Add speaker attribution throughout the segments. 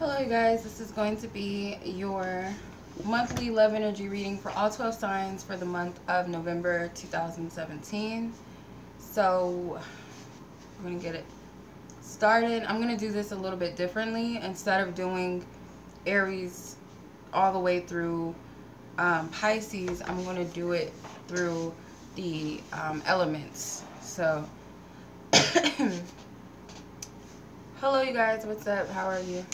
Speaker 1: Hello you guys, this is going to be your monthly love energy reading for all 12 signs for the month of November 2017. So I'm going to get it started. I'm going to do this a little bit differently. Instead of doing Aries all the way through Pisces, I'm going to do it through the elements. So hello you guys, what's up? How are you?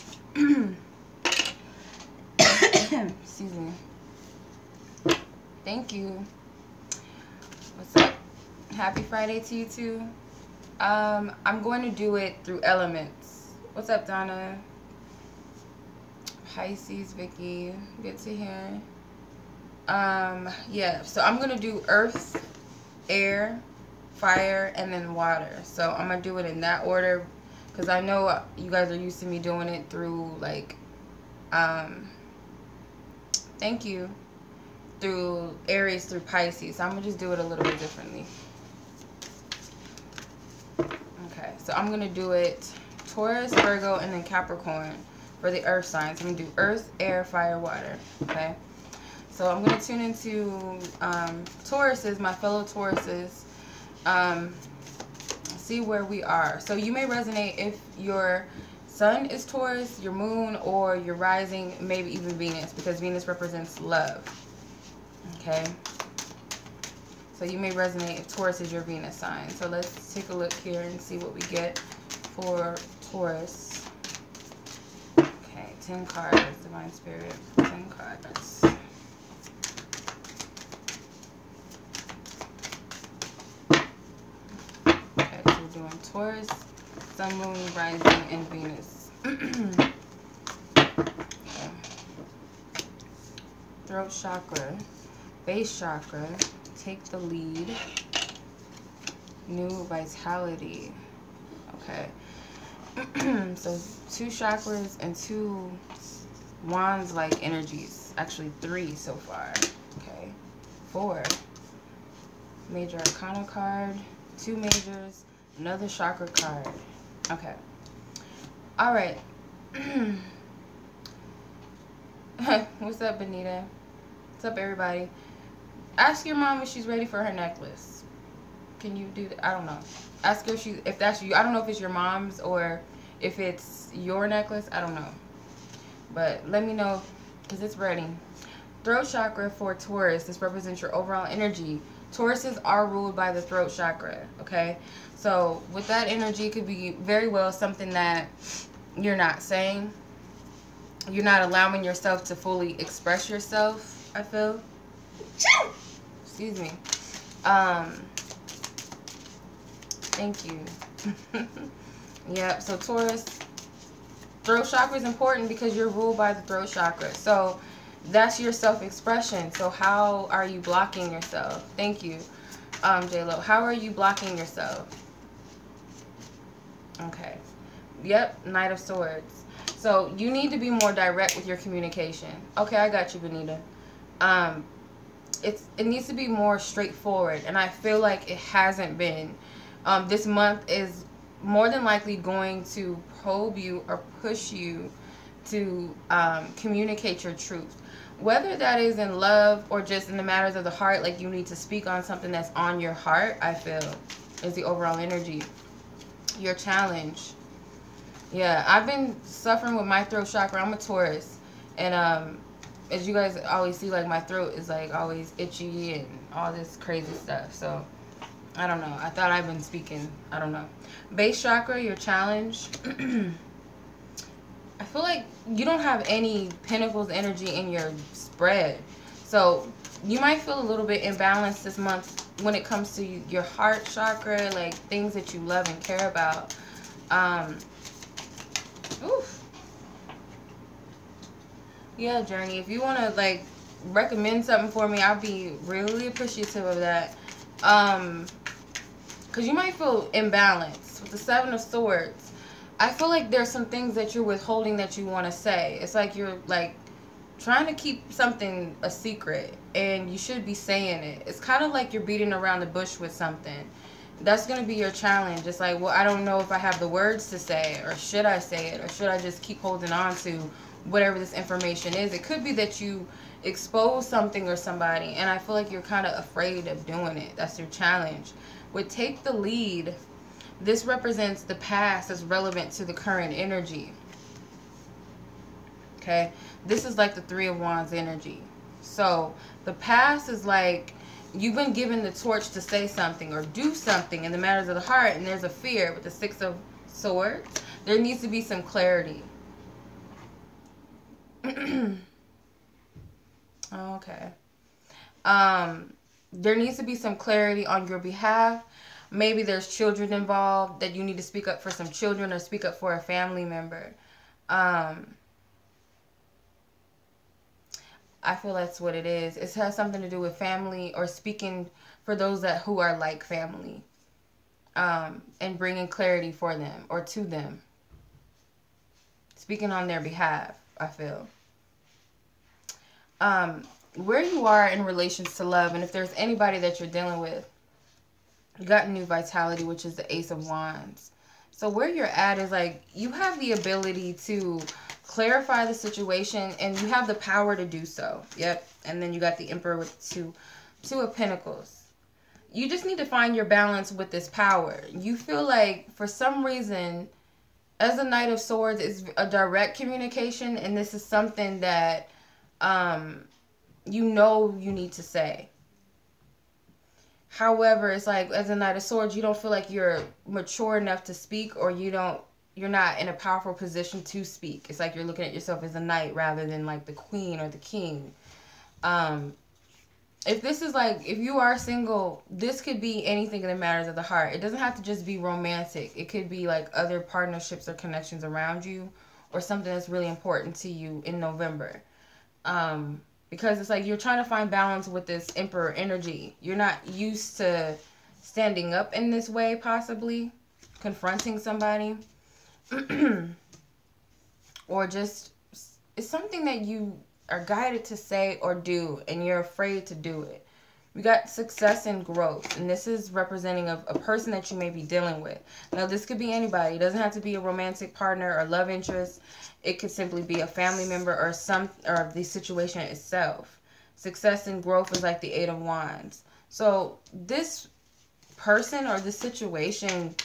Speaker 1: Excuse me. Thank you. What's up? Happy Friday to you too. I'm going to do it through elements. What's up, Donna? Pisces, Vicky. Good to hear. Yeah, so I'm going to do earth, air, fire, and then water. So I'm going to do it in that order because I know you guys are used to me doing it through like thank you, through Aries through Pisces. So I'm gonna just do it a little bit differently. Okay, so I'm gonna do it Taurus, Virgo, and then Capricorn for the earth signs. I'm gonna do earth, air, fire, water. Okay, so I'm gonna tune into Tauruses, my fellow Tauruses, see where we are. So you may resonate if your sun is Taurus, your moon, or your rising, maybe even Venus, because Venus represents love. Okay, so you may resonate if Taurus is your Venus sign. So let's take a look here and see what we get for Taurus. Okay, 10 cards, Divine Spirit, 10 cards. Okay, so we're doing Taurus, Sun, Moon, Rising, and Venus. Okay. Throat chakra, base chakra, take the lead, new vitality. Okay. So 2 chakras and 2 wands-like energies. Actually 3 so far. Okay. 4. Major arcana card, 2 majors, another chakra card. Okay. All right. What's up, Benita? What's up, everybody? Ask your mom if she's ready for her necklace. Can you do that? I don't know. Ask her if that's you. I don't know if it's your mom's or if it's your necklace. I don't know. But let me know because it's ready. Throat chakra for Taurus. This represents your overall energy. Tauruses are ruled by the throat chakra. Okay. So with that energy, it could be very well something that you're not saying. You're not allowing yourself to fully express yourself, I feel. Excuse me. Thank you. Yep, so Taurus, throat chakra is important because you're ruled by the throat chakra. So that's your self-expression. So how are you blocking yourself? Thank you, J-Lo. How are you blocking yourself? Okay. Yep, Knight of Swords. So you need to be more direct with your communication. Okay, I got you, Benita. It needs to be more straightforward, and I feel like it hasn't been. This month is more than likely going to probe you or push you to communicate your truth. Whether that is in love or just in the matters of the heart, like you need to speak on something that's on your heart, I feel, is the overall energy. Your challenge. Yeah, I've been suffering with my throat chakra. I'm a Taurus. And as you guys always see, like my throat is like always itchy and all this crazy stuff. So, I don't know. I thought I've been speaking. I don't know. Base chakra, your challenge. I feel like you don't have any Pentacles energy in your spread. So, you might feel a little bit imbalanced this month when it comes to your heart chakra, like things that you love and care about. Oof. Yeah, Journey, if you want to like recommend something for me, I'll be really appreciative of that. Because you might feel imbalanced with the 7 of Swords. I feel like there's some things that you're withholding that you want to say. It's like you're like trying to keep something a secret and you should be saying it. It's kind of like you're beating around the bush with something. That's going to be your challenge. It's like, well, I don't know if I have the words to say it, or should I say it, or should I just keep holding on to whatever this information is. It could be that you expose something or somebody, and I feel like you're kind of afraid of doing it. That's your challenge. With take the lead, this represents the past that's relevant to the current energy. Okay? This is like the Three of Wands energy. So the past is like you've been given the torch to say something or do something in the matters of the heart, and there's a fear with the Six of Swords. There needs to be some clarity. Okay. There needs to be some clarity on your behalf. Maybe there's children involved that you need to speak up for some children or speak up for a family member. I feel that's what it is. It has something to do with family or speaking for those who are like family, and bringing clarity for them or to them. Speaking on their behalf, I feel. Where you are in relations to love, and if there's anybody that you're dealing with, you got new vitality, which is the Ace of Wands. So where you're at is like you have the ability to clarify the situation, and you have the power to do so. Yep. And then you got the Emperor with two of Pentacles. You just need to find your balance with this power. You feel like for some reason, as a Knight of Swords, it's a direct communication, and this is something that you know you need to say. However, it's like as a Knight of Swords, you don't feel like you're mature enough to speak, or you're not in a powerful position to speak. It's like you're looking at yourself as a knight rather than like the queen or the king. If this is like, if you are single, this could be anything in the matters of the heart. It doesn't have to just be romantic. It could be like other partnerships or connections around you, or something that's really important to you in November. Because it's like you're trying to find balance with this Emperor energy. You're not used to standing up in this way, possibly confronting somebody. Or just, it's something that you are guided to say or do, and you're afraid to do it. We got success and growth, and this is representing a person that you may be dealing with. Now, this could be anybody. It doesn't have to be a romantic partner or love interest. It could simply be a family member or the situation itself. Success and growth is like the Eight of Wands. So this person or this situation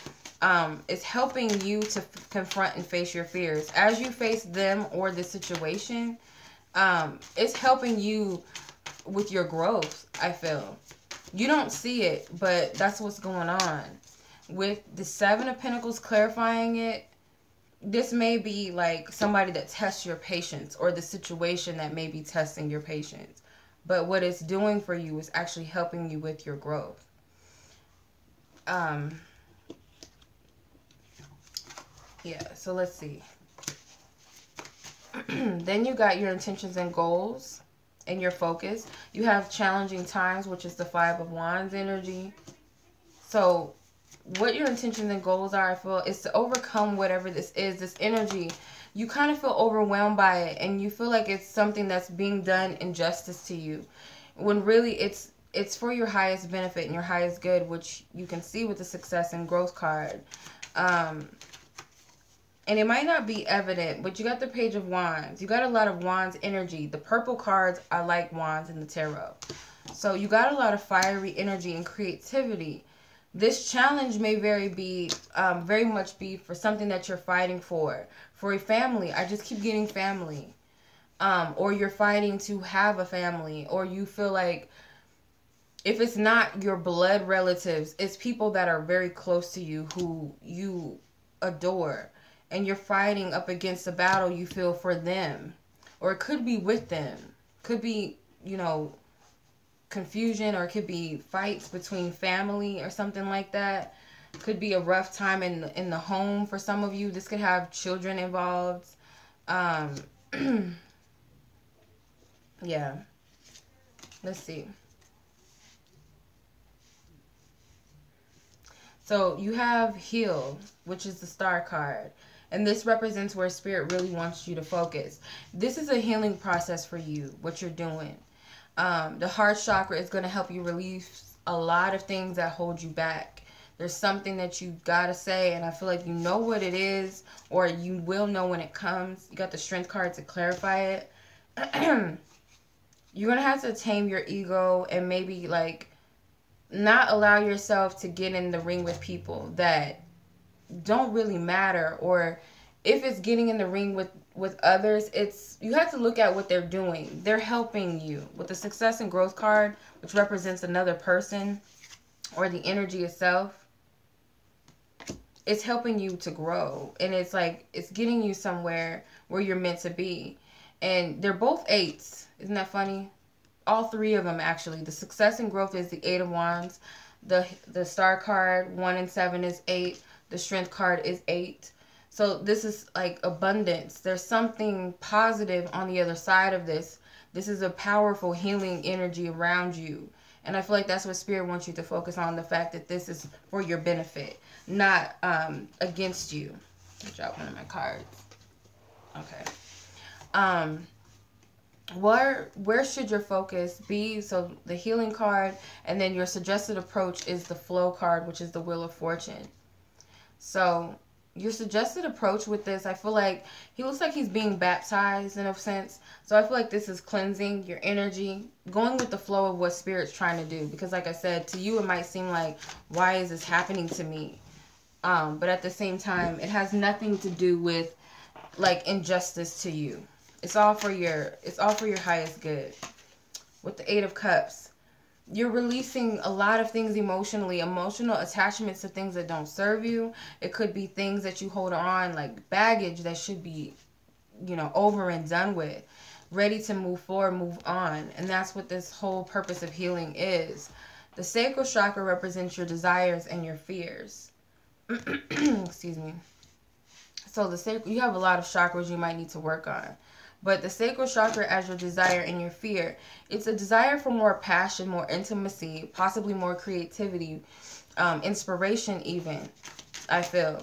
Speaker 1: is helping you to confront and face your fears. As you face them or the situation, it's helping you with your growth, I feel. You don't see it, but that's what's going on. With the Seven of Pentacles clarifying it, this may be like somebody that tests your patience, or the situation that may be testing your patience. But what it's doing for you is actually helping you with your growth. Yeah, so let's see. Then you got your intentions and goals and your focus. You have challenging times, which is the Five of Wands energy. So what your intentions and goals are, I feel, is to overcome whatever this is, this energy. You kind of feel overwhelmed by it, and you feel like it's something that's being done injustice to you, when really it's for your highest benefit and your highest good, which you can see with the Success and Growth card. And it might not be evident, but you got the Page of Wands. You got a lot of Wands energy. The purple cards are like Wands in the tarot. So you got a lot of fiery energy and creativity. This challenge may very much be for something that you're fighting for. For a family. I just keep getting family. Or you're fighting to have a family. Or you feel like, if it's not your blood relatives, it's people that are very close to you who you adore. And you're fighting up against a battle you feel for them. Or it could be with them. Could be, confusion, or it could be fights between family or something like that. Could be a rough time in the home for some of you. This could have children involved. Yeah. Let's see. So you have Heal, which is the Star card. And this represents where Spirit really wants you to focus. This is a healing process for you, what you're doing. The heart chakra is going to help you release a lot of things that hold you back. There's something that you gotta say, and I feel like you know what it is, or you will know when it comes. You got the Strength card to clarify it. You're gonna have to tame your ego and maybe like not allow yourself to get in the ring with people that don't really matter, or if it's getting in the ring with others, it's, you have to look at what they're doing. They're helping you with the Success and Growth card, which represents another person or the energy itself. It's helping you to grow, and it's like it's getting you somewhere where you're meant to be. And they're both eights. Isn't that funny? All three of them, actually. The Success and Growth is the Eight of Wands. The Star card, 1 and 7, is 8. The Strength card is 8. So this is like abundance. There's something positive on the other side of this. This is a powerful healing energy around you. And I feel like that's what Spirit wants you to focus on, the fact that this is for your benefit, not against you. I'll drop one of my cards. Okay. Where should your focus be? So the Healing card, and then your suggested approach is the Flow card, which is the Wheel of Fortune. So your suggested approach with this, I feel like he looks like he's being baptized in a sense. So I feel like this is cleansing your energy, going with the flow of what Spirit's trying to do. Because like I said, to you it might seem like, why is this happening to me? But at the same time, it has nothing to do with like injustice to you. It's all for your highest good. With the Eight of Cups, you're releasing a lot of things emotionally, emotional attachments to things that don't serve you. It could be things that you hold on, like baggage that should be, over and done with, ready to move forward, move on. And that's what this whole purpose of healing is. The sacral chakra represents your desires and your fears. Excuse me. So you have a lot of chakras you might need to work on. But the sacral chakra as your desire and your fear, it's a desire for more passion, more intimacy, possibly more creativity, inspiration even, I feel.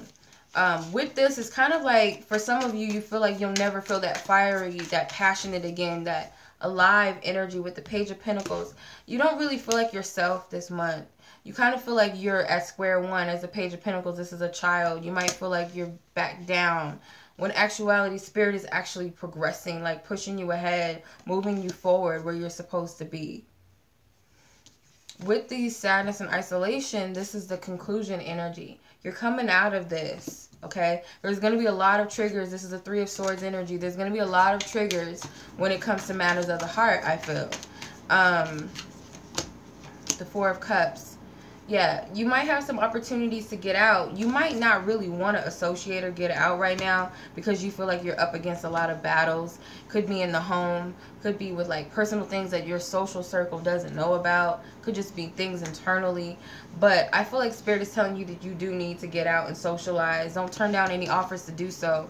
Speaker 1: With this, it's kind of like, for some of you, you feel like you'll never feel that fiery, that passionate again, that alive energy with the Page of Pentacles. You don't really feel like yourself this month. You kind of feel like you're at square one. As the Page of Pentacles, this is a child. You might feel like you're back down. When actuality, Spirit is actually progressing, like pushing you ahead, moving you forward where you're supposed to be. With the sadness and isolation, this is the conclusion energy. You're coming out of this, okay? There's going to be a lot of triggers. This is a Three of Swords energy. There's going to be a lot of triggers when it comes to matters of the heart, I feel. The Four of Cups. Yeah, you might have some opportunities to get out. You might not really want to associate or get out right now because you feel like you're up against a lot of battles. Could be in the home. Could be with like personal things that your social circle doesn't know about. Could just be things internally. But I feel like Spirit is telling you that you do need to get out and socialize. Don't turn down any offers to do so.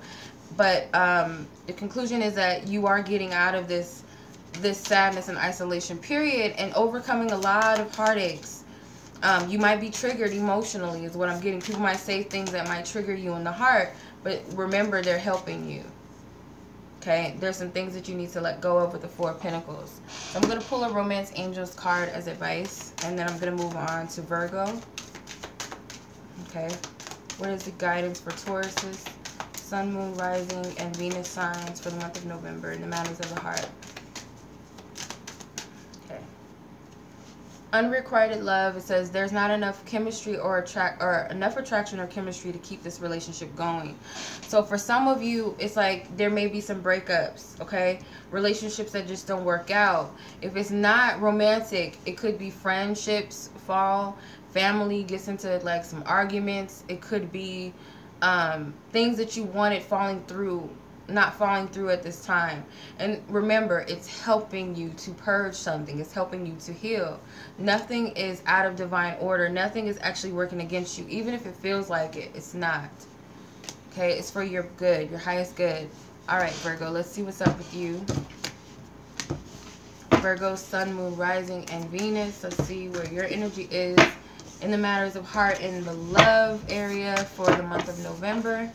Speaker 1: But the conclusion is that you are getting out of this sadness and isolation period and overcoming a lot of heartaches. You might be triggered emotionally is what I'm getting. People might say things that might trigger you in the heart, but remember, they're helping you. Okay? There's some things that you need to let go of with the Four of Pentacles. So I'm going to pull a Romance Angels card as advice, and then I'm going to move on to Virgo. Okay? What is the guidance for Tauruses, Sun, Moon, Rising, and Venus signs for the month of November in the matters of the heart? Unrequited love, it says there's not enough chemistry or enough attraction or chemistry to keep this relationship going. So for some of you, it's like there may be some breakups, okay? Relationships that just don't work out. If it's not romantic, it could be friendships fall, family gets into like some arguments. It could be things that you wanted not falling through at this time. And remember, it's helping you to purge something. It's helping you to heal. Nothing is out of divine order. Nothing is actually working against you. Even if it feels like it, it's not. Okay, it's for your good, your highest good. All right, Virgo, let's see what's up with you. Virgo, Sun, Moon, Rising, and Venus. Let's see where your energy is in the matters of heart in the love area for the month of November.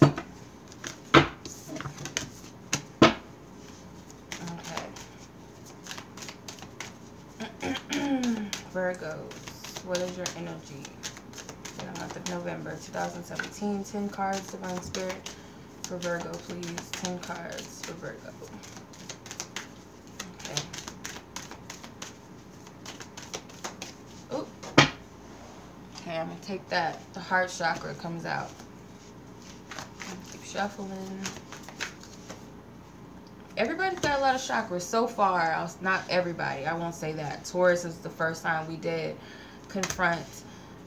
Speaker 1: Virgos, what is your energy in the month of November 2017. 10 cards, Divine Spirit, for Virgo, please. 10 cards for Virgo. Okay. Oop. Okay, I'm going to take that. The heart chakra comes out. Keep shuffling. Everybody's got a lot of chakras so far. Not everybody. I won't say that. Taurus is the first time we did confront.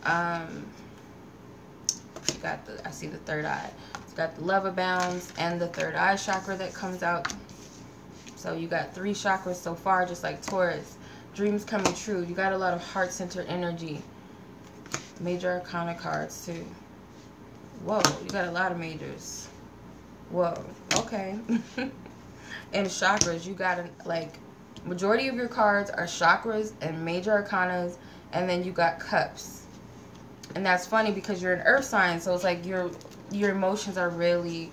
Speaker 1: You got the. I see the third eye. It's got the love abounds and the third eye chakra that comes out. So you got 3 chakras so far, just like Taurus. Dreams coming true. You got a lot of heart-centered energy. Major arcana cards too. Whoa, you got a lot of majors. Whoa. Okay. And chakras, you got like majority of your cards are chakras and major arcanas, and then you got cups. And that's funny because you're an earth sign, so it's like your emotions are really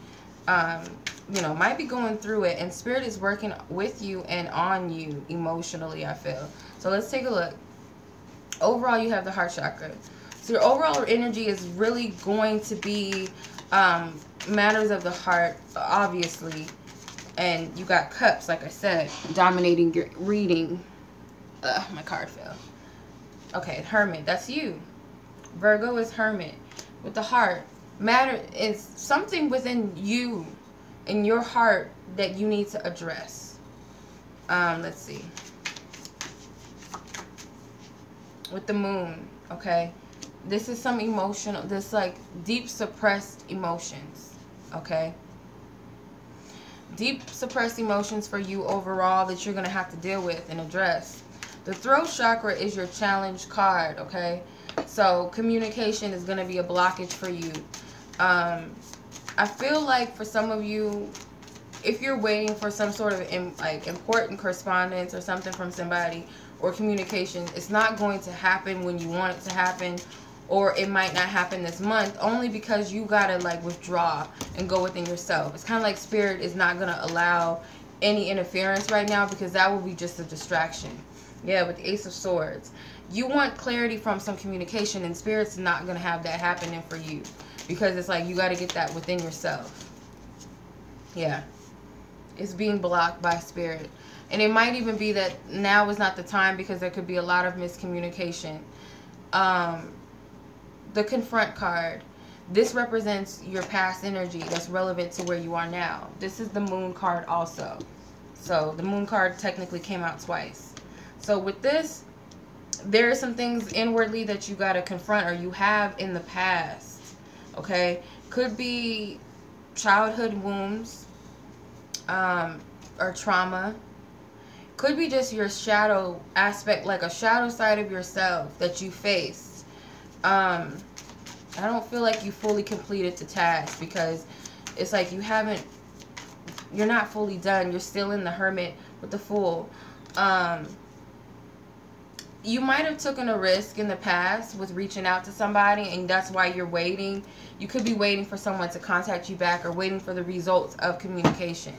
Speaker 1: you know, might be going through it, and spirit is working with you and on you emotionally, I feel. So let's take a look. Overall, you have the heart chakra. So your overall energy is really going to be matters of the heart, obviously. And you got cups, like I said, dominating your reading. My card fell. Okay, Hermit, that's you. Virgo is Hermit. With the heart, matter is something within you, in your heart, that you need to address. Let's see. With the moon, okay? This is some emotional, this like deep suppressed emotions, okay? Deep suppressed emotions for you overall that you're going to have to deal with and address. The throat chakra is your challenge card, okay? So communication is going to be a blockage for you. I feel like for some of you, if you're waiting for some sort of important correspondence or something from somebody or communication, it's not going to happen when you want it to happen. Or it might not happen this month, only because you gotta like withdraw and go within yourself. It's kind of like spirit is not gonna allow any interference right now, because that will be just a distraction. Yeah, with the Ace of Swords, you want clarity from some communication, and spirit's not gonna have that happening for you, because it's like you gotta get that within yourself. Yeah, it's being blocked by spirit, and it might even be that now is not the time, because there could be a lot of miscommunication. The confront card, this represents your past energy that's relevant to where you are now. This is the moon card also. So the moon card technically came out twice. So with this, there are some things inwardly that you got to confront, or you have in the past. Okay? Could be childhood wounds or trauma. Could be just your shadow aspect, like a shadow side of yourself that you faced. I don't feel like you fully completed the task, because it's like you're not fully done. You're still in the Hermit with the Fool. You might have taken a risk in the past with reaching out to somebody, and that's why you're waiting. You could be waiting for someone to contact you back, or waiting for the results of communication.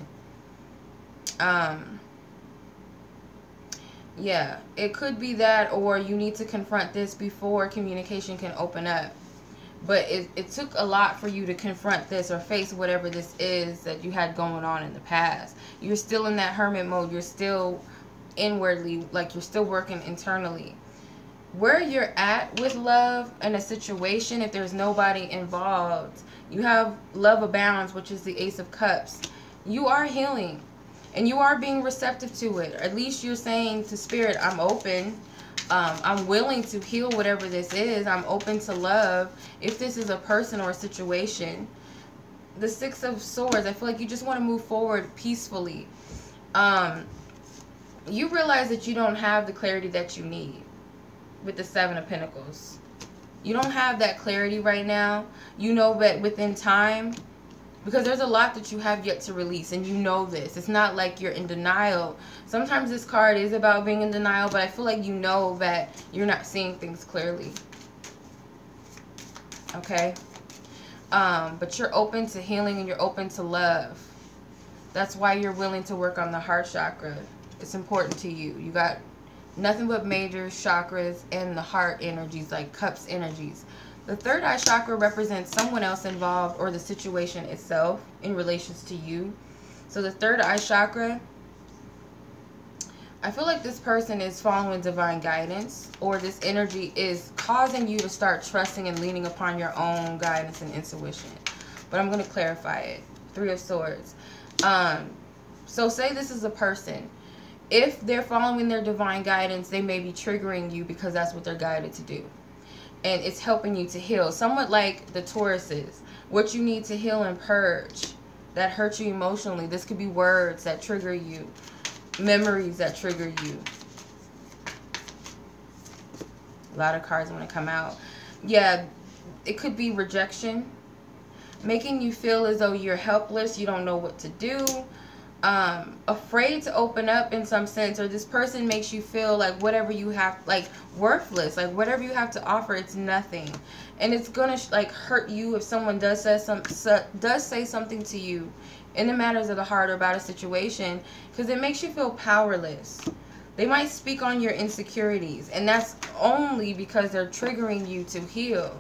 Speaker 1: Yeah, it could be that, or you need to confront this before communication can open up. But it took a lot for you to confront this or face whatever this is that you had going on in the past. You're still in that hermit mode. You're still inwardly, like you're still working internally. Where you're at with love in a situation, if there's nobody involved, you have love abounds, which is the Ace of Cups. You are healing. And you are being receptive to it. At least you're saying to spirit, I'm open. I'm willing to heal whatever this is. I'm open to love. If this is a person or a situation. The Six of Swords, I feel like you just want to move forward peacefully. You realize that you don't have the clarity that you need with the Seven of Pentacles. You don't have that clarity right now. You know that within time, because there's a lot that you have yet to release, and you know this. It's not like you're in denial. Sometimes this card is about being in denial, but I feel like you know that you're not seeing things clearly. Okay? But you're open to healing, and you're open to love. That's why you're willing to work on the heart chakra. It's important to you. You got nothing but major chakras and the heart energies, like cups energies. The third eye chakra represents someone else involved or the situation itself in relations to you. So the third eye chakra, I feel like this person is following divine guidance, or this energy is causing you to start trusting and leaning upon your own guidance and intuition. But I'm going to clarify it. Three of Swords. So say this is a person. If they're following their divine guidance, they may be triggering you because that's what they're guided to do. And it's helping you to heal. Somewhat like the Tauruses. What you need to heal and purge that hurt you emotionally. This could be words that trigger you. Memories that trigger you. A lot of cards want to come out. Yeah, it could be rejection. Making you feel as though you're helpless. You don't know what to do. Afraid to open up in some sense, or this person makes you feel like whatever you have, like worthless, like whatever you have to offer, it's nothing, and it's gonna like hurt you if someone does say something to you in the matters of the heart or about a situation, because it makes you feel powerless. They might speak on your insecurities, and that's only because they're triggering you to heal.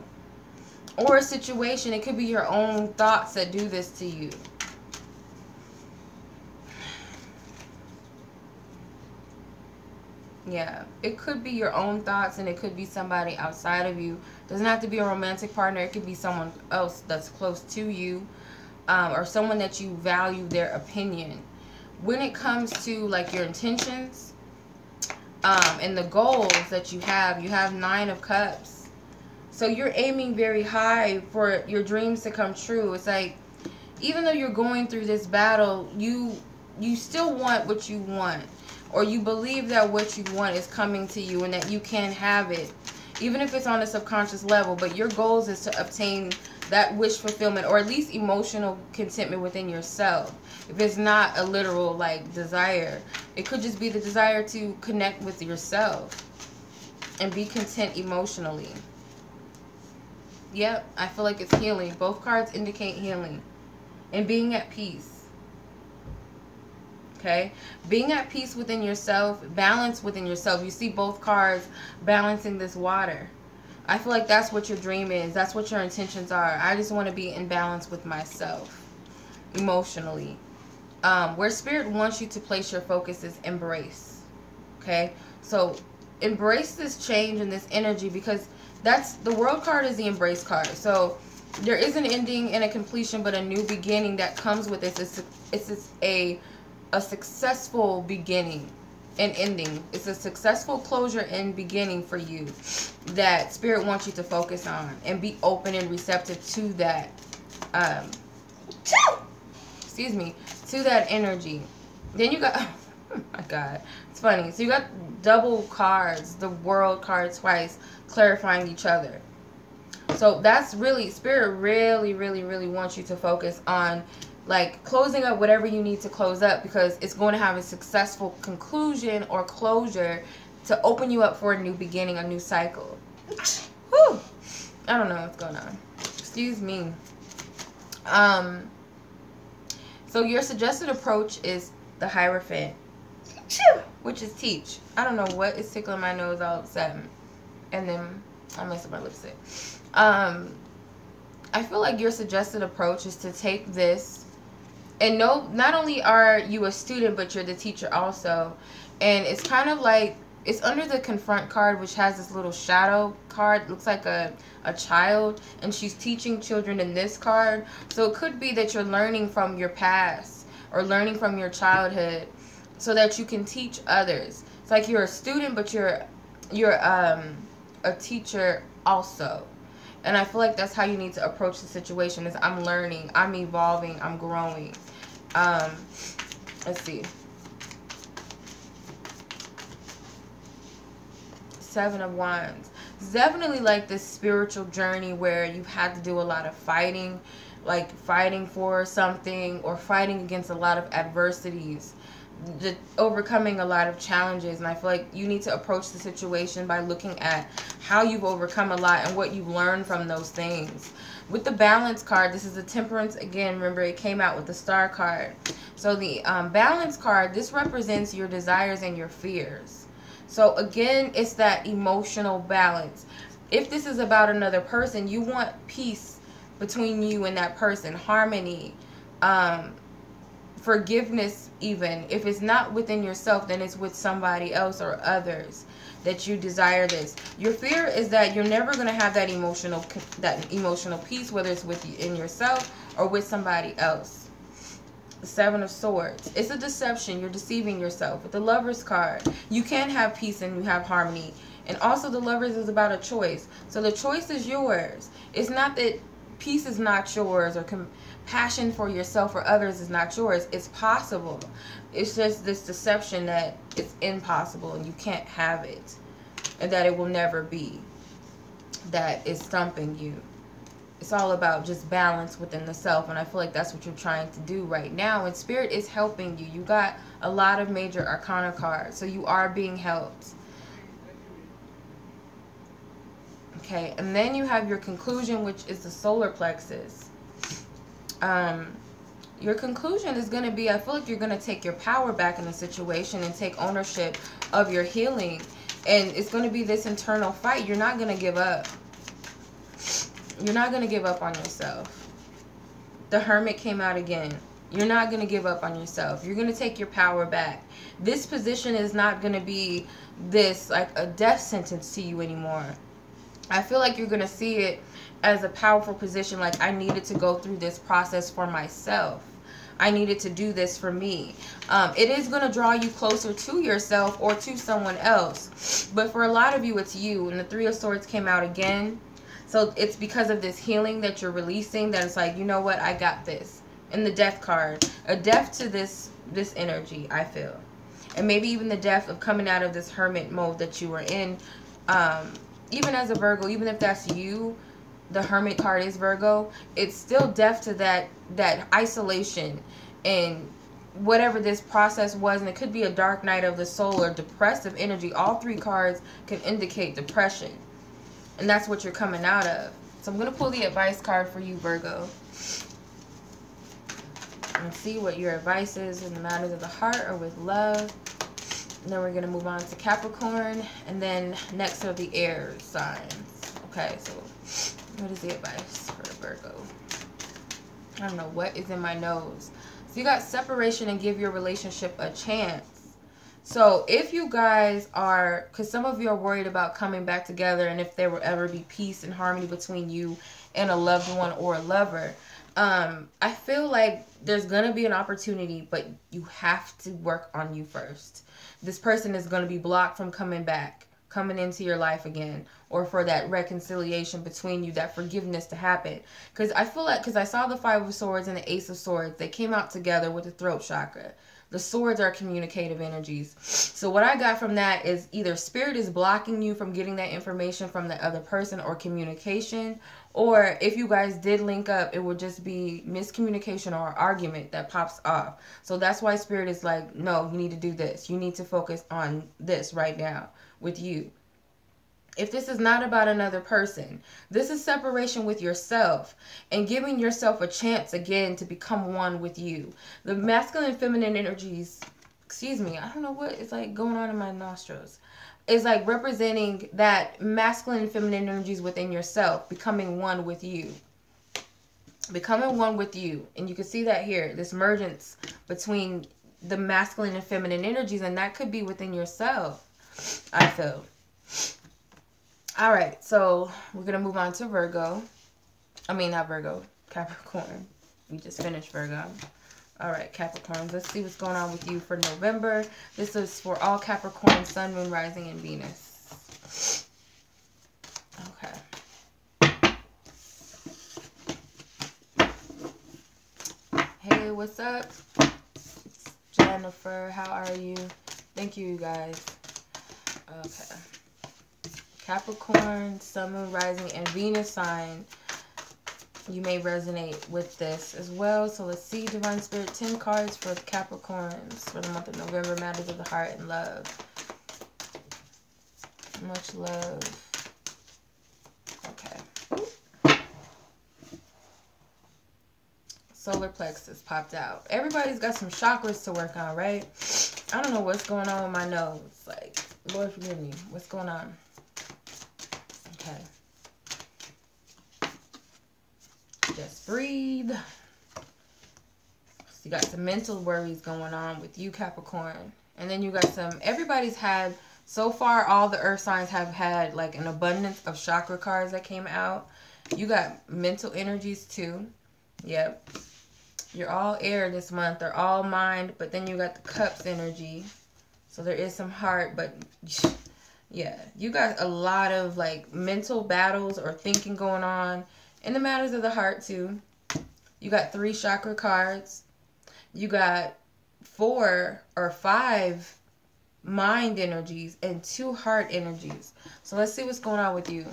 Speaker 1: Or a situation, it could be your own thoughts that do this to you. Yeah, it could be your own thoughts, and it could be somebody outside of you. Doesn't have to be a romantic partner. It could be someone else that's close to you, or someone that you value their opinion. When it comes to like your intentions and the goals that you have 9 of Cups. So you're aiming very high for your dreams to come true. It's like, even though you're going through this battle, you still want what you want. Or you believe that what you want is coming to you and that you can have it. Even if it's on a subconscious level. But your goals is to obtain that wish fulfillment, or at least emotional contentment within yourself. If it's not a literal like desire, it could just be the desire to connect with yourself and be content emotionally. Yep, I feel like it's healing. Both cards indicate healing and being at peace. Okay, being at peace within yourself, balance within yourself. You see both cards balancing this water. I feel like that's what your dream is. That's what your intentions are. I just want to be in balance with myself emotionally. Where Spirit wants you to place your focus is embrace. Okay, so embrace this change and this energy, because that's the World card is the embrace card. So there is an ending and a completion, but a new beginning that comes with this. It's a successful beginning and ending. It's a successful closure and beginning for you that Spirit wants you to focus on and be open and receptive to that. Excuse me, to that energy. Then you got, oh my God, it's funny. So you got double cards, the World card twice, clarifying each other. So that's really, Spirit really wants you to focus on like closing up whatever you need to close up, because it's going to have a successful conclusion or closure to open you up for a new beginning, a new cycle. Whew. I don't know what's going on. Excuse me. So your suggested approach is the Hierophant, which is teach. I don't know what is tickling my nose all of a sudden. And then I messed up my lipstick. I feel like your suggested approach is to take this, and not only are you a student, but you're the teacher also. And it's kind of like, it's under the Confront card, which has this little shadow card. It looks like a child, and she's teaching children in this card. So it could be that you're learning from your past or learning from your childhood so that you can teach others. It's like you're a student, but you're a teacher also. And I feel like that's how you need to approach the situation, is I'm learning, I'm evolving, I'm growing. Let's see. 7 of Wands. It's definitely like this spiritual journey where you've had to do a lot of fighting, like fighting for something or fighting against a lot of adversities, overcoming a lot of challenges. And I feel like you need to approach the situation by looking at how you've overcome a lot and what you've learned from those things. With the Balance card, this is the Temperance again. Remember, it came out with the Star card. So the Balance card, this represents your desires and your fears. So again, it's that emotional balance. If this is about another person, you want peace between you and that person, harmony, forgiveness. Even if it's not within yourself, then it's with somebody else or others that you desire this. Your fear is that you're never going to have that emotional peace, whether it's within yourself or with somebody else. The Seven of Swords. It's a deception. You're deceiving yourself. With the Lover's card, you can have peace and you have harmony. And also the Lovers is about a choice. So the choice is yours. It's not that peace is not yours or passion for yourself or others is not yours. It's possible. It's just this deception that it's impossible and you can't have it. And that it will never be. That is stumping you. It's all about just balance within the self, and I feel like that's what you're trying to do right now, and Spirit is helping you. You got a lot of major arcana cards, so you are being helped. Okay, and then you have your conclusion, which is the solar plexus. Your conclusion is going to be, I feel like you're going to take your power back in the situation and take ownership of your healing, and it's going to be this internal fight. You're not going to give up. You're not going to give up on yourself. The Hermit came out again. You're not going to give up on yourself. You're going to take your power back. This position is not going to be this, like, a death sentence to you anymore. I feel like you're going to see it as a powerful position, like, I needed to go through this process for myself. I needed to do this for me. It is going to draw you closer to yourself or to someone else. But for a lot of you, it's you. And the Three of Swords came out again. So it's because of this healing that you're releasing that it's like, you know what, I got this. And the Death card, a death to this energy, I feel. And maybe even the death of coming out of this hermit mode that you were in. Even as a Virgo, even if that's you, the Hermit card is Virgo, it's still death to that isolation and whatever this process was. And it could be a dark night of the soul or depressive energy. All three cards can indicate depression. And that's what you're coming out of. So I'm going to pull the advice card for you, Virgo. And see what your advice is in the matters of the heart or with love. And then we're going to move on to Capricorn. And then next are the air signs. Okay, so what is the advice for Virgo? I don't know what is in my nose. So you got separation and give your relationship a chance. So if you guys are, because some of you are worried about coming back together and if there will ever be peace and harmony between you and a loved one or a lover, I feel like there's going to be an opportunity, but you have to work on you first. This person is going to be blocked from coming into your life again, or for that reconciliation between you, that forgiveness to happen. Because I feel like, because I saw the Five of Swords and the Ace of Swords, they came out together with the throat chakra. The swords are communicative energies. So what I got from that is either Spirit is blocking you from getting that information from the other person or communication. Or if you guys did link up, it would just be miscommunication or argument that pops off. So that's why Spirit is like, no, you need to do this. You need to focus on this right now with you. If this is not about another person, this is separation with yourself and giving yourself a chance again to become one with you. The masculine and feminine energies, I don't know what is like going on in my nostrils. It's like representing that masculine and feminine energies within yourself, becoming one with you. Becoming one with you. And you can see that here, this mergence between the masculine and feminine energies, and that could be within yourself, I feel. All right, so we're going to move on to Virgo. I mean, not Virgo, Capricorn. We just finished Virgo. All right, Capricorn, let's see what's going on with you for November. This is for all Capricorn, Sun, Moon, Rising, and Venus. Okay. Hey, what's up? Jennifer, how are you? Thank you, guys. Okay. Capricorn, Sun, Moon, Rising, and Venus sign. You may resonate with this as well. So let's see, Divine Spirit, 10 cards for the Capricorns for the month of November. Matters of the heart and love. Much love. Okay. Solar plexus popped out. Everybody's got some chakras to work on, right? I don't know what's going on with my nose. Like, Lord forgive me. What's going on? Okay. breathe. So you got some mental worries going on with you, Capricorn. And then you got some, everybody's had, so far all the earth signs have had like an abundance of chakra cards that came out. You got mental energies too. Yep. You're all air this month. They're all mind. But then you got the cups energy. So there is some heart. But yeah, you got a lot of like mental battles or thinking going on in the matters of the heart too. You got 3 chakra cards. You got 4 or 5 mind energies and 2 heart energies. So let's see what's going on with you.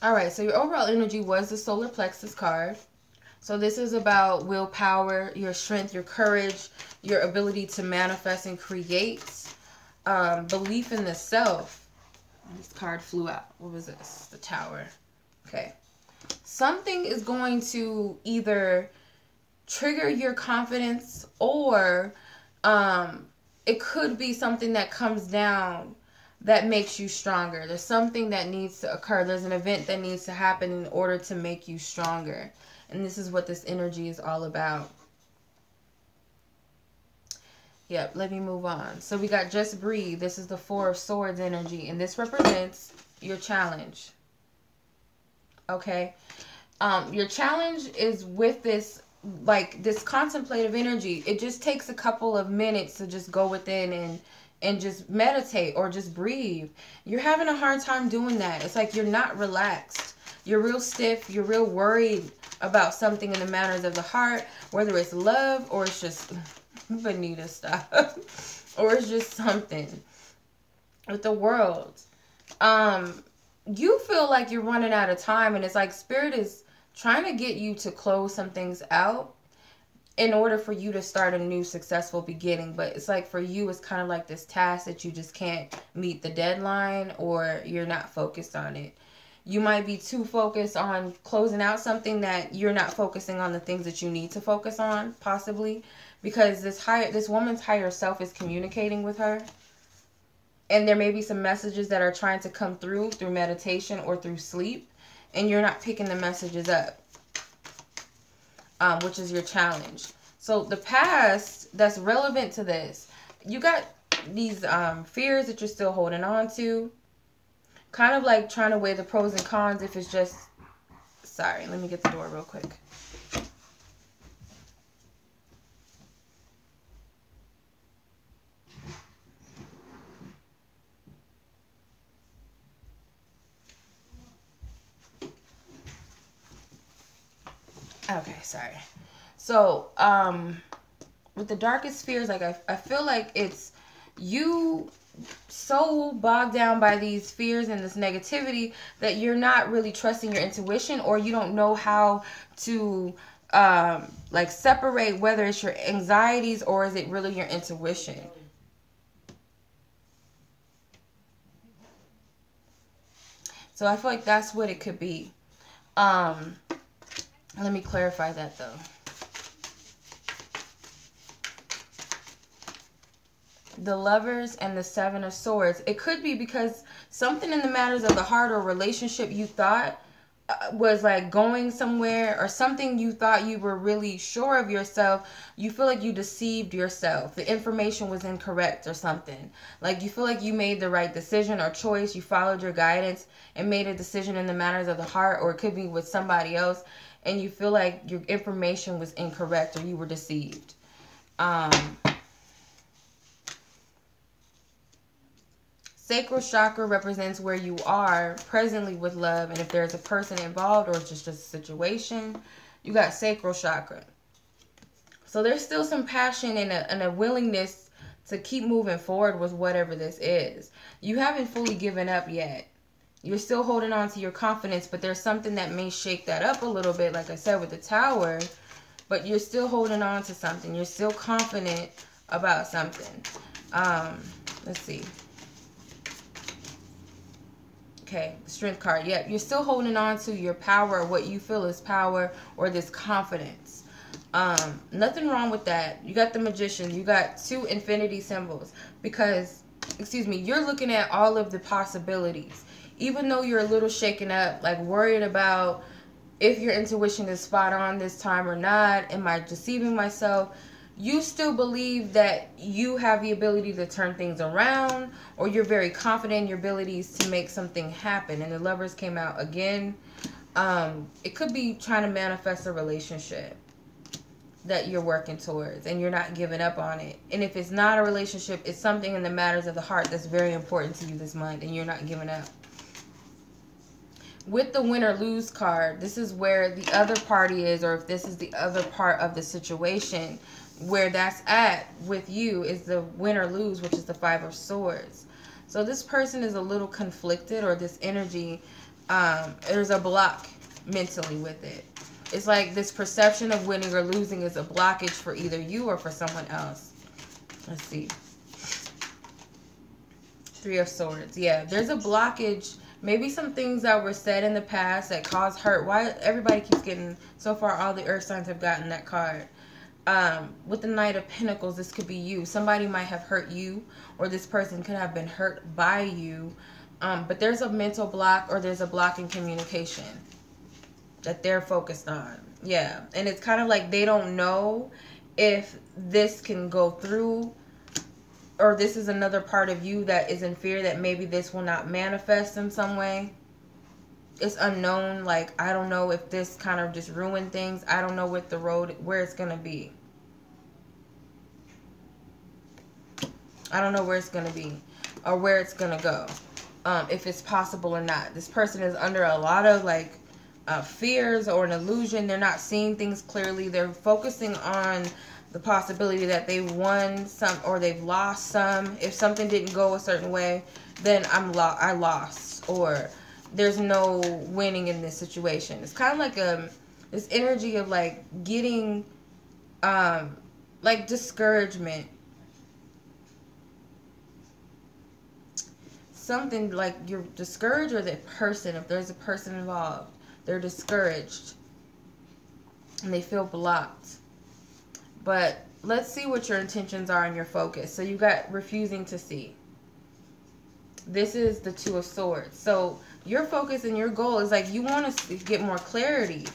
Speaker 1: All right, so your overall energy was the solar plexus card. So this is about willpower, your strength, your courage, your ability to manifest and create, belief in the self. This card flew out. What was this? The Tower. Okay. Something is going to either trigger your confidence, or it could be something that comes down that makes you stronger. There's something that needs to occur. There's an event that needs to happen in order to make you stronger. And this is what this energy is all about. Yep, let me move on. So we got just breathe. This is the 4 of Swords energy, and this represents your challenge. Okay? Your challenge is with this, like this contemplative energy. It just takes a couple of minutes to just go within and just meditate or just breathe. You're having a hard time doing that. It's like you're not relaxed. You're real stiff. You're real worried about something in the matters of the heart, whether it's love or it's just Benita stuff, or it's just something with the world. You feel like you're running out of time, and it's like Spirit is trying to get you to close some things out in order for you to start a new successful beginning. But it's like for you, it's kind of like this task that you just can't meet the deadline, or you're not focused on it. You might be too focused on closing out something that you're not focusing on the things that you need to focus on, possibly, because this woman's higher self is communicating with her. And there may be some messages that are trying to come through meditation or through sleep, and you're not picking the messages up, which is your challenge. So the past that's relevant to this, you got these fears that you're still holding on to. Kind of like trying to weigh the pros and cons if it's just... Sorry, let me get the door real quick. Okay, sorry. So, with the darkest fears, like I feel like it's you so bogged down by these fears and this negativity that you're not really trusting your intuition, or you don't know how to like separate whether it's your anxieties or is it really your intuition. So I feel like that's what it could be. Let me clarify that though. The Lovers and the 7 of Swords. It could be because something in the matters of the heart or relationship you thought was like going somewhere, or something you thought you were really sure of yourself. You feel like you deceived yourself. The information was incorrect or something. Like you feel like you made the right decision or choice. You followed your guidance and made a decision in the matters of the heart, or it could be with somebody else, and you feel like your information was incorrect or you were deceived. Sacral chakra represents where you are presently with love, and if there's a person involved or just a situation. You got sacral chakra. So there's still some passion and a willingness to keep moving forward with whatever this is. You haven't fully given up yet. You're still holding on to your confidence, but there's something that may shake that up a little bit, like I said, with the Tower. But you're still holding on to something. You're still confident about something. Let's see. Okay, Strength card. Yep, you're still holding on to your power, what you feel is power, or this confidence. Nothing wrong with that. You got the Magician. You got 2 infinity symbols. Because, excuse me, you're looking at all of the possibilities. Even though you're a little shaken up, like worried about if your intuition is spot on this time or not. Am I deceiving myself? You still believe that you have the ability to turn things around, or you're very confident in your abilities to make something happen. And the Lovers came out again. It could be trying to manifest a relationship that you're working towards, and you're not giving up on it. And if it's not a relationship, it's something in the matters of the heart that's very important to you this month, and you're not giving up. With the win or lose card, this is where the other party is, or if this is the other part of the situation, where that's at with you is the win or lose, which is the Five of Swords. So this person is a little conflicted, or this energy, there's a block mentally with it. It's like this perception of winning or losing is a blockage for either you or for someone else. Let's see. Three of Swords. Yeah, there's a blockage. Maybe some things that were said in the past that caused hurt. Why everybody keeps getting, so far all the earth signs have gotten that card. With the Knight of Pentacles, this could be you. Somebody might have hurt you, or this person could have been hurt by you. But there's a mental block, or there's a block in communication that they're focused on. Yeah. And it's kind of like they don't know if this can go through, or this is another part of you that is in fear that maybe this will not manifest in some way. It's unknown. Like, I don't know if this kind of just ruined things. I don't know what the road, where it's going to be. I don't know where it's going to be, or where it's going to go. If it's possible or not. This person is under a lot of like fears or an illusion. They're not seeing things clearly. They're focusing on the possibility that they won some or they've lost some. If something didn't go a certain way, then I lost, or there's no winning in this situation. It's kind of like this energy of like getting like discouragement. Something like you're discouraged, or that person, if there's a person involved, they're discouraged and they feel blocked. But let's see what your intentions are and your focus. So you got refusing to see. This is the Two of Swords. So your focus and your goal is like you want to get more clarity.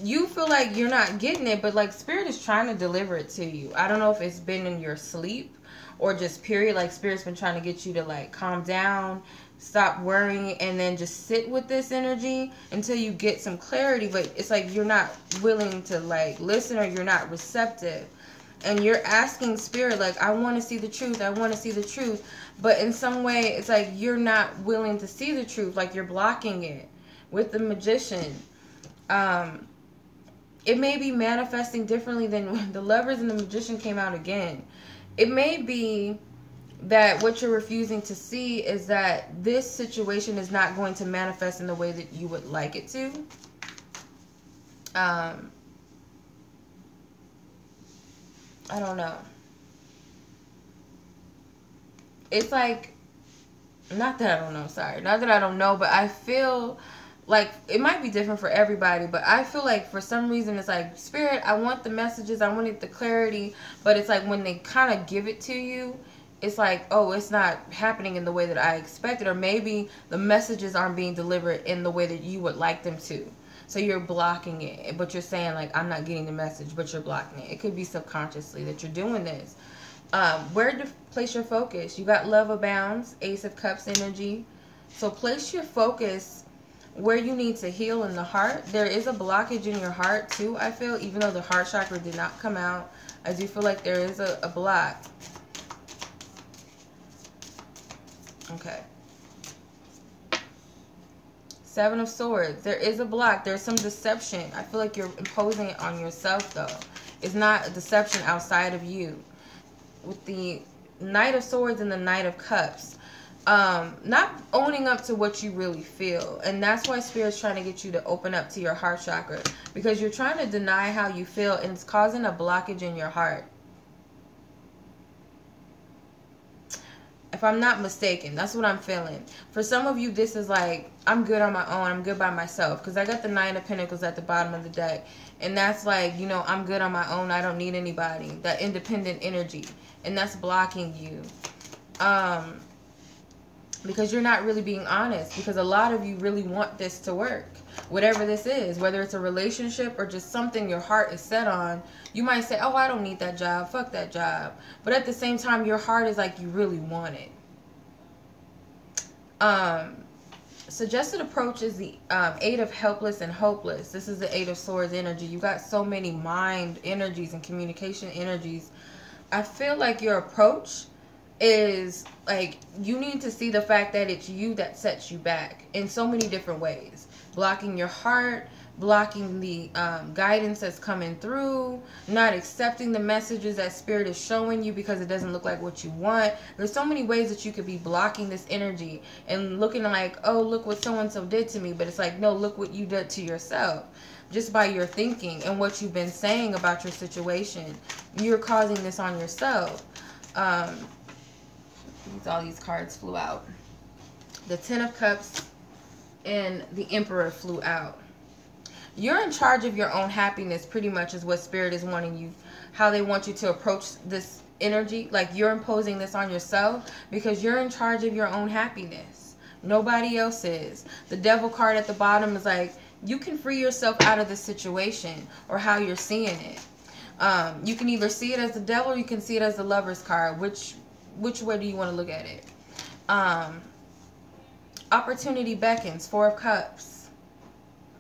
Speaker 1: You feel like you're not getting it, but like Spirit is trying to deliver it to you. I don't know if it's been in your sleep or just period. Like Spirit's been trying to get you to like calm down, stop worrying, and then just sit with this energy until you get some clarity. But it's like you're not willing to like listen, or you're not receptive. And you're asking Spirit, like, I want to see the truth. I want to see the truth. But in some way, it's like you're not willing to see the truth. Like you're blocking it. With the Magician, it may be manifesting differently than when the Lovers and the Magician came out again. It may be that what you're refusing to see is that this situation is not going to manifest in the way that you would like it to. I don't know. It's like, not that I don't know, sorry. Not that I don't know, but I feel like it might be different for everybody, but I feel like for some reason it's like, Spirit, I want the messages, I want the clarity, but it's like when they kind of give it to you, it's like, oh, it's not happening in the way that I expected, or maybe the messages aren't being delivered in the way that you would like them to. So you're blocking it, but you're saying like, I'm not getting the message, but you're blocking it. It could be subconsciously that you're doing this. Where to place your focus? You got Love Abounds, Ace of Cups energy. So place your focus where you need to heal in the heart. There is a blockage in your heart too, I feel, even though the heart chakra did not come out. I do feel like there is a block. Okay. Seven of Swords. There is a block. There's some deception. I feel like you're imposing it on yourself, though. It's not a deception outside of you. With the Knight of Swords and the Knight of Cups. Not owning up to what you really feel. And that's why Spirit's trying to get you to open up to your heart chakra. Because you're trying to deny how you feel, and it's causing a blockage in your heart. If I'm not mistaken, that's what I'm feeling. For some of you, this is like, I'm good on my own. I'm good by myself. Because I got the Nine of Pentacles at the bottom of the deck. And that's like, you know, I'm good on my own. I don't need anybody. That independent energy. And that's blocking you. Because you're not really being honest. Because a lot of you really want this to work. Whatever this is, whether it's a relationship or just something your heart is set on, you might say, oh, I don't need that job. Fuck that job. But at the same time, your heart is like, you really want it. Suggested approach is the Eight of Helpless and Hopeless. This is the Eight of Swords energy. You got so many mind energies and communication energies. I feel like your approach is like, you need to see the fact that it's you that sets you back in so many different ways. Blocking your heart, blocking the guidance that's coming through, not accepting the messages that spirit is showing you because it doesn't look like what you want. There's so many ways that you could be blocking this energy and looking like, oh, look what so-and-so did to me. But it's like, no, look what you did to yourself. Just by your thinking and what you've been saying about your situation, you're causing this on yourself. All these cards flew out. The Ten of Cups and the Emperor flew out. You're in charge of your own happiness, pretty much, is what Spirit is wanting you, how they want you to approach this energy. Like, you're imposing this on yourself because you're in charge of your own happiness. Nobody else is. The Devil card at the bottom is like, you can free yourself out of this situation, or how you're seeing it. You can either see it as the Devil or you can see it as the Lover's card. Which way do you want to look at it? Opportunity beckons. Four of Cups.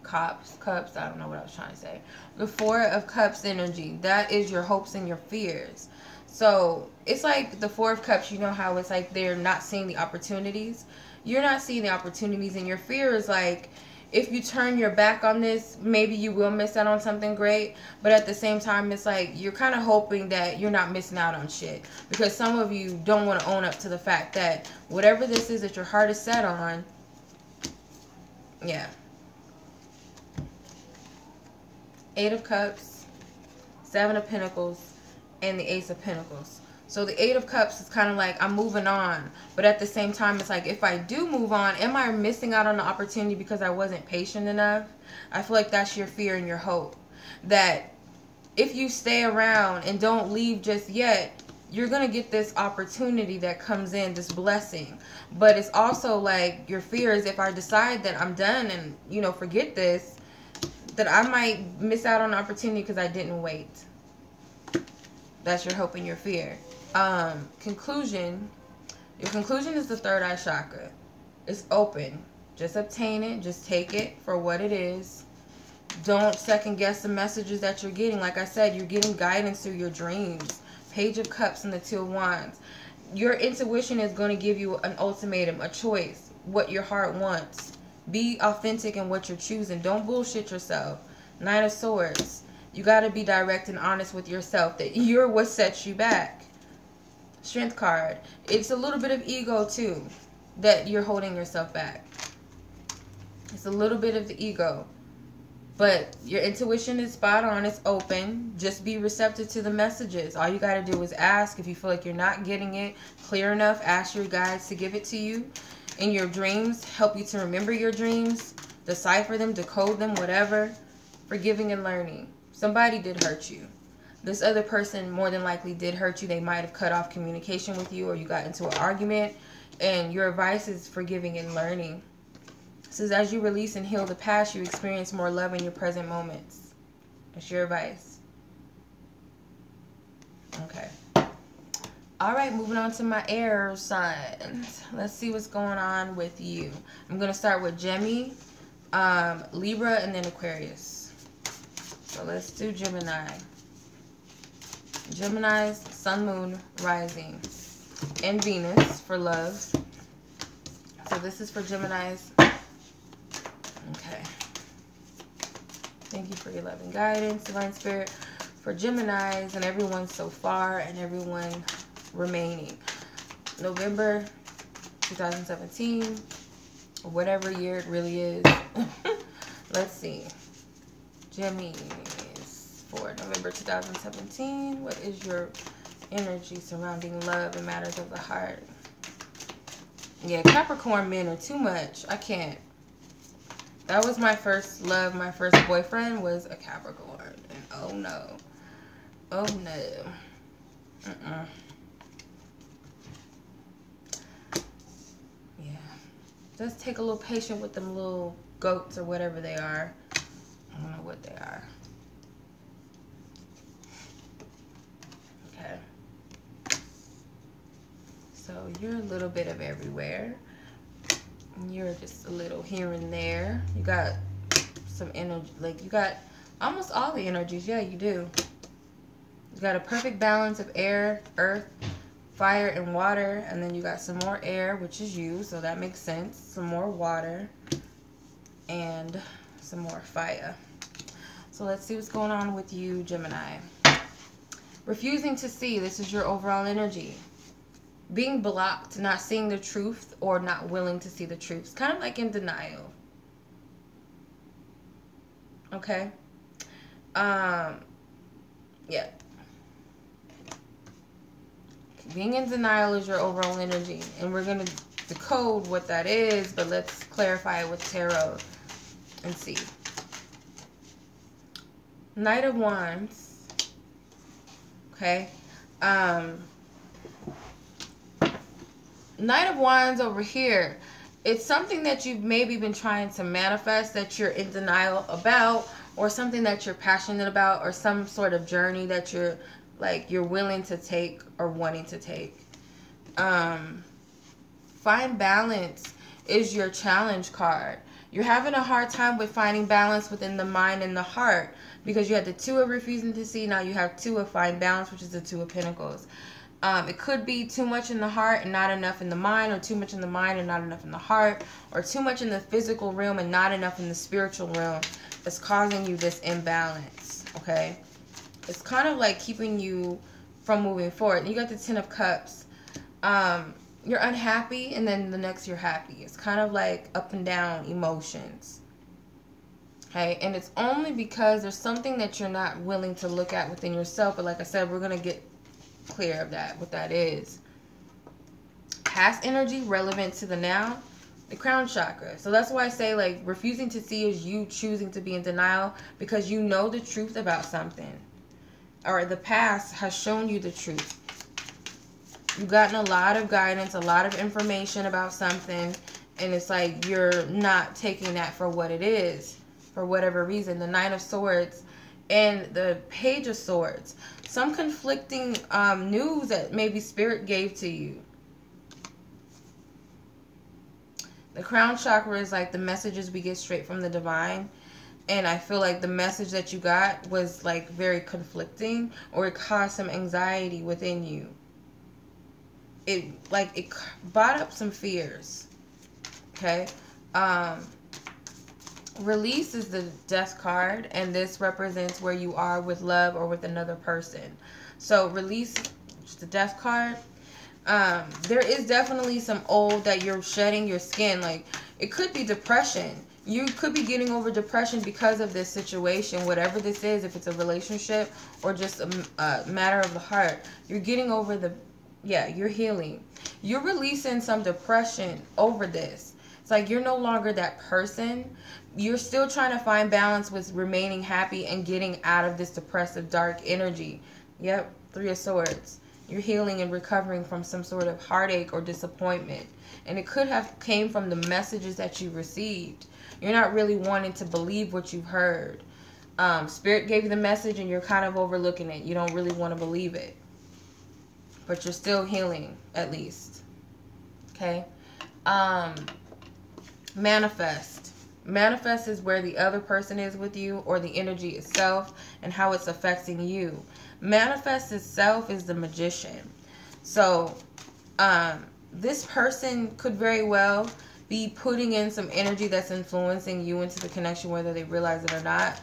Speaker 1: Cups, I don't know what I was trying to say. The Four of Cups energy, that is your hopes and your fears. So it's like the Four of Cups, you know how it's like they're not seeing the opportunities. You're not seeing the opportunities, and your fear is like, if you turn your back on this, maybe you will miss out on something great. But at the same time, it's like you're kind of hoping that you're not missing out on shit, because some of you don't want to own up to the fact that whatever this is that your heart is set on, yeah. Eight of Cups, Seven of Pentacles, and the Ace of Pentacles. So the Eight of Cups is kind of like, I'm moving on. But at the same time, it's like, if I do move on, am I missing out on the opportunity because I wasn't patient enough? I feel like that's your fear and your hope. That if you stay around and don't leave just yet, you're going to get this opportunity that comes in, this blessing. But it's also like, your fear is, if I decide that I'm done and, you know, forget this, that I might miss out on the opportunity because I didn't wait. That's your hope and your fear. Conclusion. Your conclusion is the third eye chakra. It's open. Just obtain it. Just take it for what it is. Don't second guess the messages that you're getting. Like I said, you're getting guidance through your dreams. Page of Cups and the Two of Wands. Your intuition is going to give you an ultimatum, a choice, what your heart wants. Be authentic in what you're choosing. Don't bullshit yourself. Nine of Swords. You got to be direct and honest with yourself that you're what sets you back. Strength card. It's a little bit of ego too, that you're holding yourself back. It's a little bit of the ego. But your intuition is spot on. It's open. Just be receptive to the messages. All you got to do is ask. If you feel like you're not getting it clear enough, ask your guides to give it to you. In your dreams, help you to remember your dreams, decipher them, decode them, whatever. Forgiving and learning. Somebody did hurt you. This other person more than likely did hurt you. They might have cut off communication with you, or you got into an argument. And your advice is forgiving and learning. It says, as you release and heal the past, you experience more love in your present moments. That's your advice. Okay. All right, moving on to my air signs. Let's see what's going on with you. I'm going to start with Gemini, Libra, and then Aquarius. So let's do Gemini. Gemini's Sun, Moon, Rising, and Venus for love. So this is for Gemini's. Okay. Thank you for your love and guidance, Divine Spirit, for Geminis and everyone so far and everyone remaining. November 2017, or whatever year it really is. Let's see. Gemini's for November 2017. What is your energy surrounding love and matters of the heart? Yeah, Capricorn men are too much. I can't. That was my first love. My first boyfriend was a Capricorn. And oh no. Oh no. Yeah. Just take a little patience with them little goats or whatever they are. I don't know what they are. Okay. So you're a little bit of everywhere. You're just a little here and there. You got some energy, like you got almost all the energies. Yeah, you do. You got a perfect balance of air, earth, fire, and water. And then you got some more air, which is you, so that makes sense. Some more water and some more fire. So let's see what's going on with you, Gemini. Refusing to see. This is your overall energy. Being blocked, not seeing the truth, or not willing to see the truth. It's kind of like in denial. Okay? Yeah. Being in denial is your overall energy. And we're going to decode what that is, but let's clarify it with tarot and see. Knight of Wands. Okay? Knight of Wands over here. It's something that you've maybe been trying to manifest that you're in denial about, or something that you're passionate about, or some sort of journey that you're willing to take or wanting to take. Find balance is your challenge card. You're having a hard time with finding balance within the mind and the heart because you had the Two of refusing to see. Now you have Two of find balance, which is the Two of Pentacles. It could be too much in the heart and not enough in the mind, or too much in the mind and not enough in the heart, or too much in the physical realm and not enough in the spiritual realm that's causing you this imbalance, okay? It's kind of like keeping you from moving forward. You got the Ten of Cups. You're unhappy, and then the next you're happy. It's kind of like up and down emotions, okay? And it's only because there's something that you're not willing to look at within yourself, but like I said, we're going to get clear of that, what that is. Past energy relevant to the now, the crown chakra. So that's why I say, like, refusing to see is you choosing to be in denial because you know the truth about something, or the past has shown you the truth. You've gotten a lot of guidance, a lot of information about something, and it's like you're not taking that for what it is for whatever reason. The Nine of Swords and the Page of Swords. Some conflicting news that maybe Spirit gave to you. The crown chakra is like the messages we get straight from the divine. And I feel like the message that you got was like very conflicting, or it caused some anxiety within you. It brought up some fears. Okay? Release is the Death card, and this represents where you are with love or with another person. So release, which is the Death card. There is definitely some old that you're shedding your skin. Like, it could be depression. You could be getting over depression because of this situation, whatever this is, if it's a relationship or just a matter of the heart. You're getting over you're healing. You're releasing some depression over this. It's like you're no longer that person. You're still trying to find balance with remaining happy and getting out of this depressive, dark energy. Yep, Three of Swords. You're healing and recovering from some sort of heartache or disappointment. And it could have came from the messages that you received. You're not really wanting to believe what you've heard. Spirit gave you the message and you're kind of overlooking it. You don't really want to believe it. But you're still healing, at least. Okay? Manifest. Manifest is where the other person is with you, or the energy itself, and how it's affecting you. Manifest itself is the Magician. So, this person could very well be putting in some energy that's influencing you into the connection, whether they realize it or not.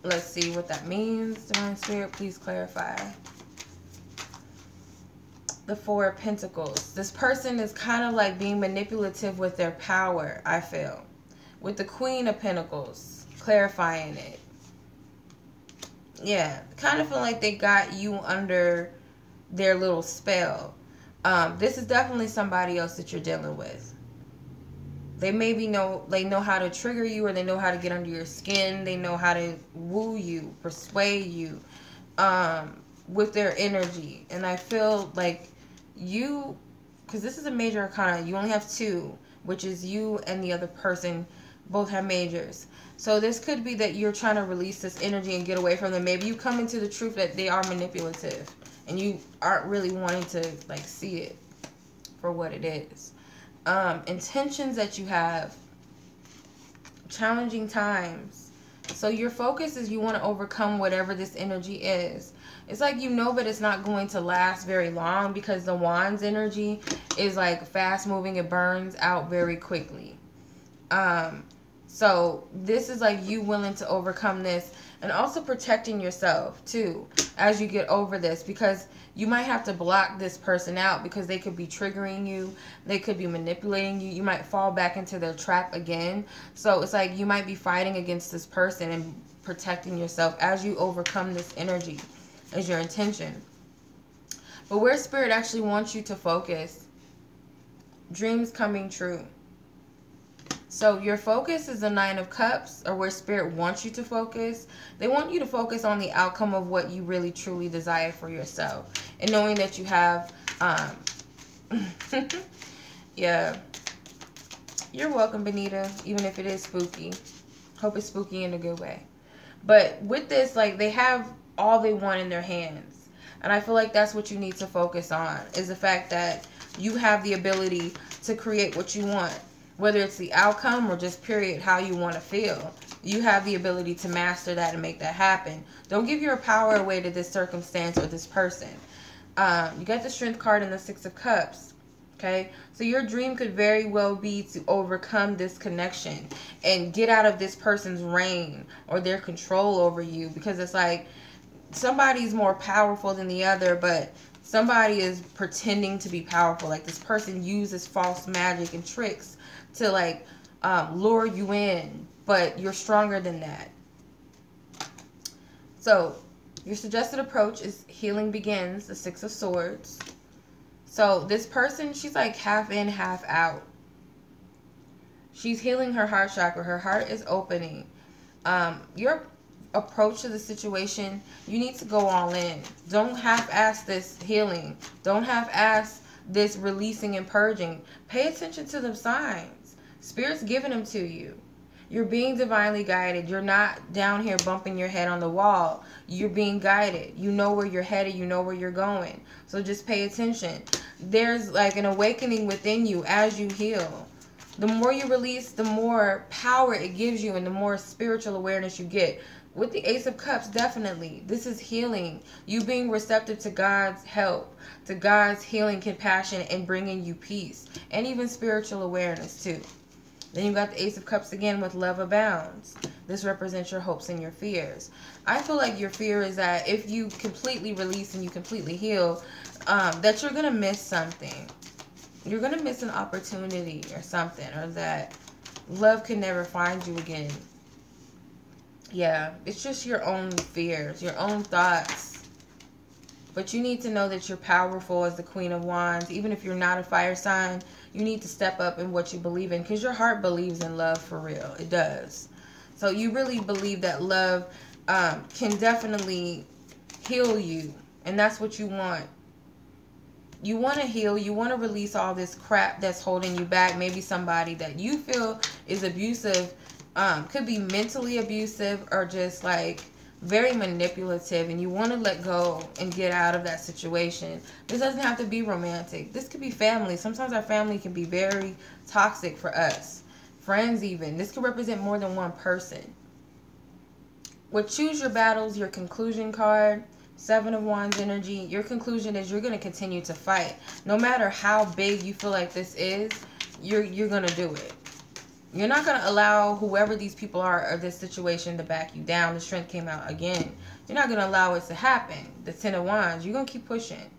Speaker 1: Let's see what that means. Divine Spirit, please clarify. The Four of Pentacles. This person is kind of like being manipulative with their power, I feel. With the Queen of Pentacles, clarifying it. Yeah, kind of feel like they got you under their little spell. This is definitely somebody else that you're dealing with. They maybe know how to trigger you, or they know how to get under your skin. They know how to woo you, persuade you with their energy. And I feel like you, because this is a major arcana, you only have two, which is you and the other person Both have majors. So this could be that you're trying to release this energy and get away from them. Maybe you come into the truth that they are manipulative and you aren't really wanting to like see it for what it is. Intentions that you have, challenging times. So your focus is you want to overcome whatever this energy is. It's like you know, but it's not going to last very long because the Wands energy is like fast moving. It burns out very quickly. So this is like you willing to overcome this and also protecting yourself too as you get over this, because you might have to block this person out because they could be triggering you. They could be manipulating you. You might fall back into their trap again. So it's like you might be fighting against this person and protecting yourself as you overcome this energy is your intention. But where Spirit actually wants you to focus, dreams coming true. So your focus is the Nine of Cups, or where Spirit wants you to focus. They want you to focus on the outcome of what you really truly desire for yourself. And knowing that you have, yeah. You're welcome, Benita, even if it is spooky. Hope it's spooky in a good way. But with this, like, they have all they want in their hands. And I feel like that's what you need to focus on, is the fact that you have the ability to create what you want. Whether it's the outcome or just period how you want to feel. You have the ability to master that and make that happen. Don't give your power away to this circumstance or this person. You got the Strength card and the Six of Cups. Okay? So your dream could very well be to overcome this connection and get out of this person's reign or their control over you. Because it's like somebody's more powerful than the other, but somebody is pretending to be powerful. Like this person uses false magic and tricks to like lure you in, but you're stronger than that. So your suggested approach is healing begins, the Six of Swords. So this person, she's like half in, half out. She's healing her heart chakra. Her heart is opening. Your approach to the situation, you need to go all in. Don't half-ass this healing. Don't half-ass this releasing and purging. Pay attention to the signs. Spirit's giving them to you. You're being divinely guided. You're not down here bumping your head on the wall. You're being guided. You know where you're headed. You know where you're going. So just pay attention. There's like an awakening within you as you heal. The more you release, the more power it gives you and the more spiritual awareness you get. With the Ace of Cups, definitely. This is healing. You being receptive to God's help, to God's healing, compassion, and bringing you peace. And even spiritual awareness, too. Then you got the Ace of Cups again with Love Abounds. This represents your hopes and your fears. I feel like your fear is that if you completely release and you completely heal, that you're going to miss something. You're going to miss an opportunity or something. Or that love can never find you again. Yeah, it's just your own fears, your own thoughts. But you need to know that you're powerful as the Queen of Wands. Even if you're not a fire sign, you need to step up in what you believe in. Because your heart believes in love for real. It does. So you really believe that love can definitely heal you. And that's what you want. You want to heal. You want to release all this crap that's holding you back. Maybe somebody that you feel is abusive. Could be mentally abusive or just like very manipulative, and you want to let go and get out of that situation. This doesn't have to be romantic. This could be family. Sometimes our family can be very toxic for us. Friends even. This could represent more than one person. With Choose Your Battles, your conclusion card, Seven of Wands energy, your conclusion is you're going to continue to fight. No matter how big you feel like this is, you're going to do it. You're not going to allow whoever these people are or this situation to back you down. The Strength came out again. You're not going to allow it to happen. The Ten of Wands. You're going to keep pushing.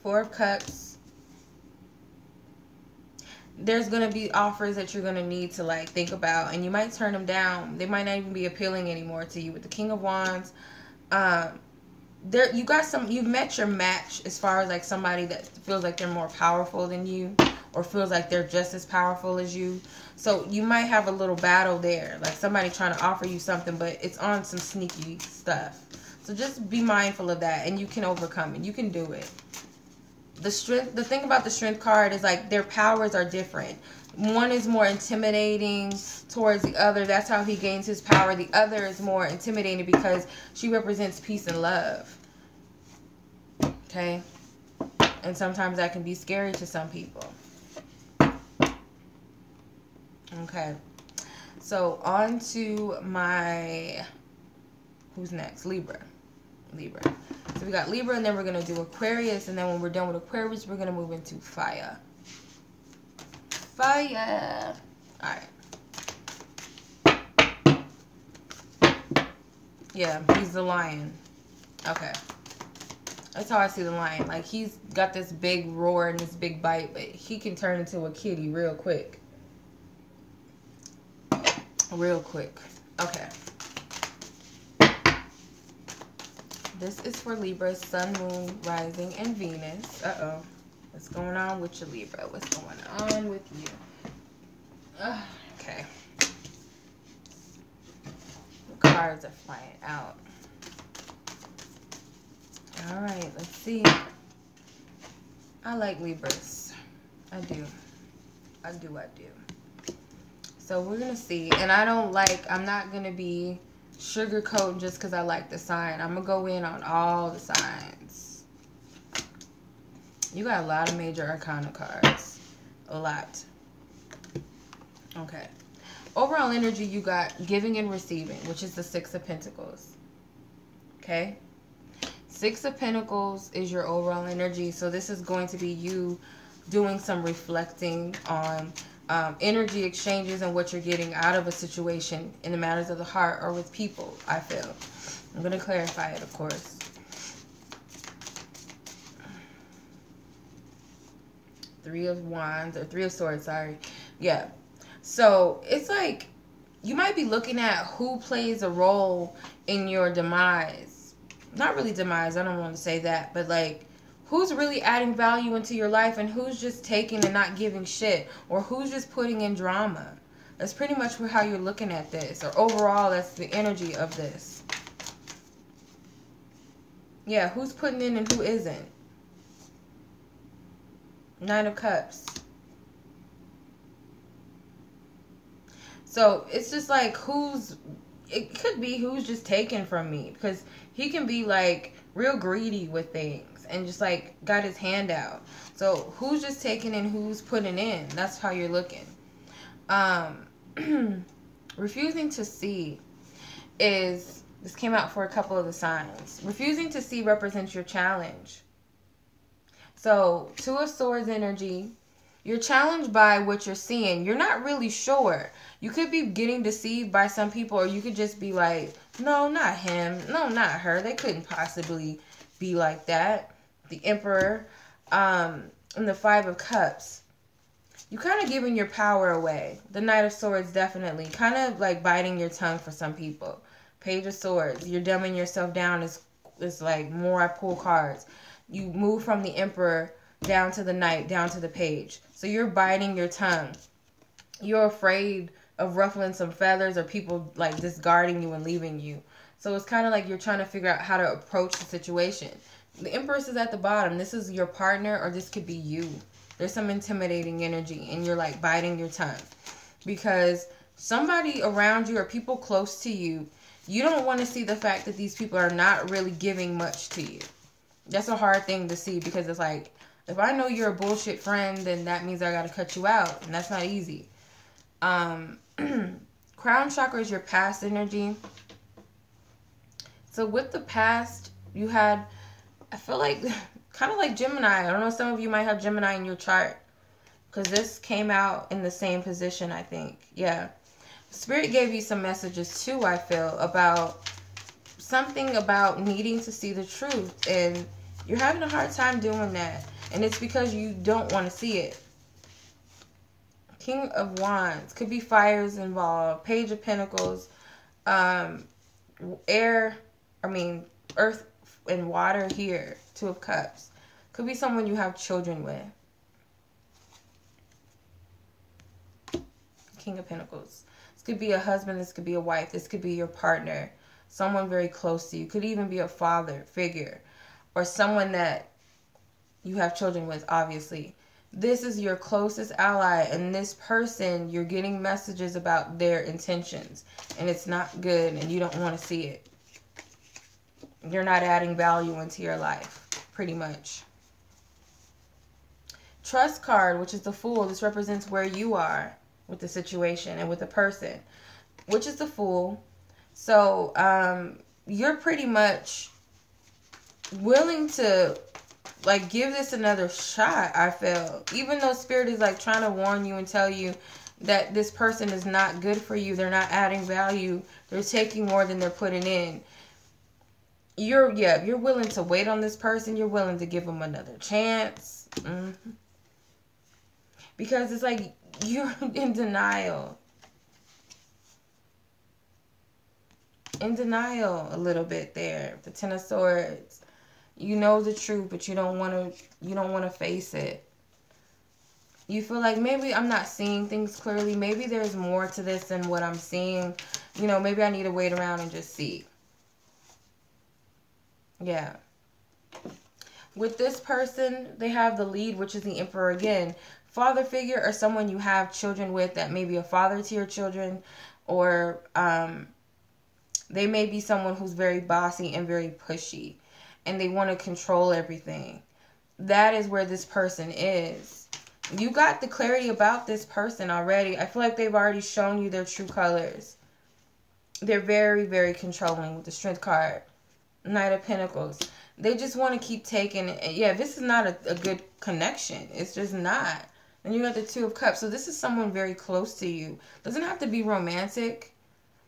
Speaker 1: Four of Cups. There's going to be offers that you're going to need to like think about. And you might turn them down. They might not even be appealing anymore to you. With the King of Wands. You've met your match as far as like somebody that feels like they're more powerful than you or feels like they're just as powerful as you. So you might have a little battle there, like somebody trying to offer you something, but it's on some sneaky stuff. So just be mindful of that and you can overcome it. You can do it. The thing about the Strength card is like their powers are different. One is more intimidating towards the other. That's how he gains his power. The other is more intimidating because she represents peace and love. Okay? And sometimes that can be scary to some people. Okay. So on to my... Who's next? Libra. Libra. So we got Libra, and then we're going to do Aquarius. And then when we're done with Aquarius, we're going to move into fire. Fire. Alright. Yeah, he's the lion. Okay. That's how I see the lion. Like, he's got this big roar and this big bite, but he can turn into a kitty real quick. Real quick. Okay. This is for Libra, Sun, Moon, Rising, and Venus. Uh-oh. What's going on with your Libra? What's going on with you? Okay. The cards are flying out. Alright, let's see. I like Libras. I do. I do. So we're going to see. And I'm not going to be sugarcoating just because I like the sign. I'm going to go in on all the signs. You got a lot of major arcana cards. A lot. Okay. Overall energy, you got giving and receiving, which is the Six of Pentacles. Okay? Six of Pentacles is your overall energy. So this is going to be you doing some reflecting on energy exchanges and what you're getting out of a situation in the matters of the heart or with people, I feel. I'm going to clarify it, of course. Three of Wands, or Three of Swords, sorry. Yeah. So it's like you might be looking at who plays a role in your demise. Not really demise, I don't want to say that, but like who's really adding value into your life and who's just taking and not giving shit, or who's just putting in drama. That's pretty much how you're looking at this, or overall that's the energy of this. Yeah, who's putting in and who isn't. Nine of Cups. So it's just like it could be who's just taking from me, because he can be like real greedy with things and just like got his hand out. So who's just taking and who's putting in? That's how you're looking. Refusing to see is, this came out for a couple of the signs. Refusing to see represents your challenge. So Two of Swords energy. You're challenged by what you're seeing. You're not really sure. You could be getting deceived by some people, or you could just be like, no, not him. No, not her. They couldn't possibly be like that. The Emperor, and the Five of Cups. You kind of giving your power away. The Knight of Swords, definitely. Kind of like biting your tongue for some people. Page of Swords. You're dumbing yourself down. It's like more I pull cards. You move from the Emperor down to the Knight, down to the Page. So you're biting your tongue. You're afraid of ruffling some feathers or people like discarding you and leaving you. So it's kind of like you're trying to figure out how to approach the situation. The Empress is at the bottom. This is your partner, or this could be you. There's some intimidating energy and you're like biting your tongue. Because somebody around you or people close to you, you don't want to see the fact that these people are not really giving much to you. That's a hard thing to see, because it's like, if I know you're a bullshit friend, then that means I got to cut you out. And that's not easy. Crown chakra is your past energy. So with the past, you had, I feel like, kind of like Gemini. I don't know, some of you might have Gemini in your chart, because this came out in the same position, I think. Yeah. Spirit gave you some messages too, I feel, about something about needing to see the truth. And you're having a hard time doing that. And it's because you don't want to see it. King of Wands. Could be fires involved. Page of Pentacles. Earth and water here. Two of Cups. Could be someone you have children with. King of Pentacles. This could be a husband. This could be a wife. This could be your partner. Someone very close to you. Could even be a father figure. Or someone that you have children with, obviously. This is your closest ally, and this person, you're getting messages about their intentions, and it's not good, and you don't want to see it. You're not adding value into your life, pretty much. Trust card, which is the Fool. This represents where you are with the situation and with the person, which is the Fool. So you're pretty much willing to like give this another shot. I feel, even though Spirit is like trying to warn you and tell you that this person is not good for you, they're not adding value, they're taking more than they're putting in. You're willing to wait on this person. You're willing to give them another chance. Because it's like you're in denial. In denial a little bit there. The Ten of Swords. You know the truth, but you don't want to face it. You feel like maybe I'm not seeing things clearly. Maybe there's more to this than what I'm seeing. You know, maybe I need to wait around and just see. Yeah. With this person, they have the Lead, which is the Emperor again. Father figure, or someone you have children with that may be a father to your children, or they may be someone who's very bossy and very pushy, and they want to control everything. That is where this person is. You got the clarity about this person already. I feel like they've already shown you their true colors. They're very, very controlling with the Strength card. Knight of Pentacles. They just want to keep taking it. Yeah, this is not a good connection. It's just not. And you got the Two of Cups. So this is someone very close to you. Doesn't have to be romantic,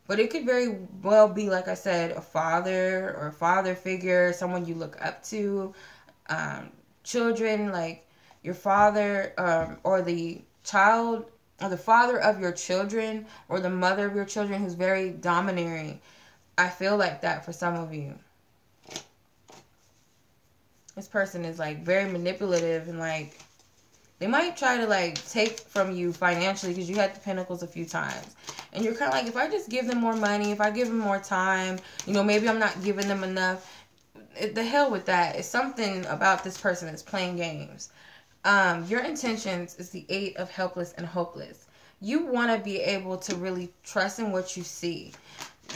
Speaker 1: but it could very well be, like I said, a father or a father figure, someone you look up to. Children, like your father or the child or the father of your children or the mother of your children who's very domineering. I feel like that for some of you. This person is like very manipulative, and like they might try to like take from you financially because you had the Pentacles a few times. And you're kind of like, if I just give them more money, if I give them more time, you know, maybe I'm not giving them enough. The hell with that. It's something about this person that's playing games. Your intentions is the Eight of Helpless and Hopeless. You want to be able to really trust in what you see.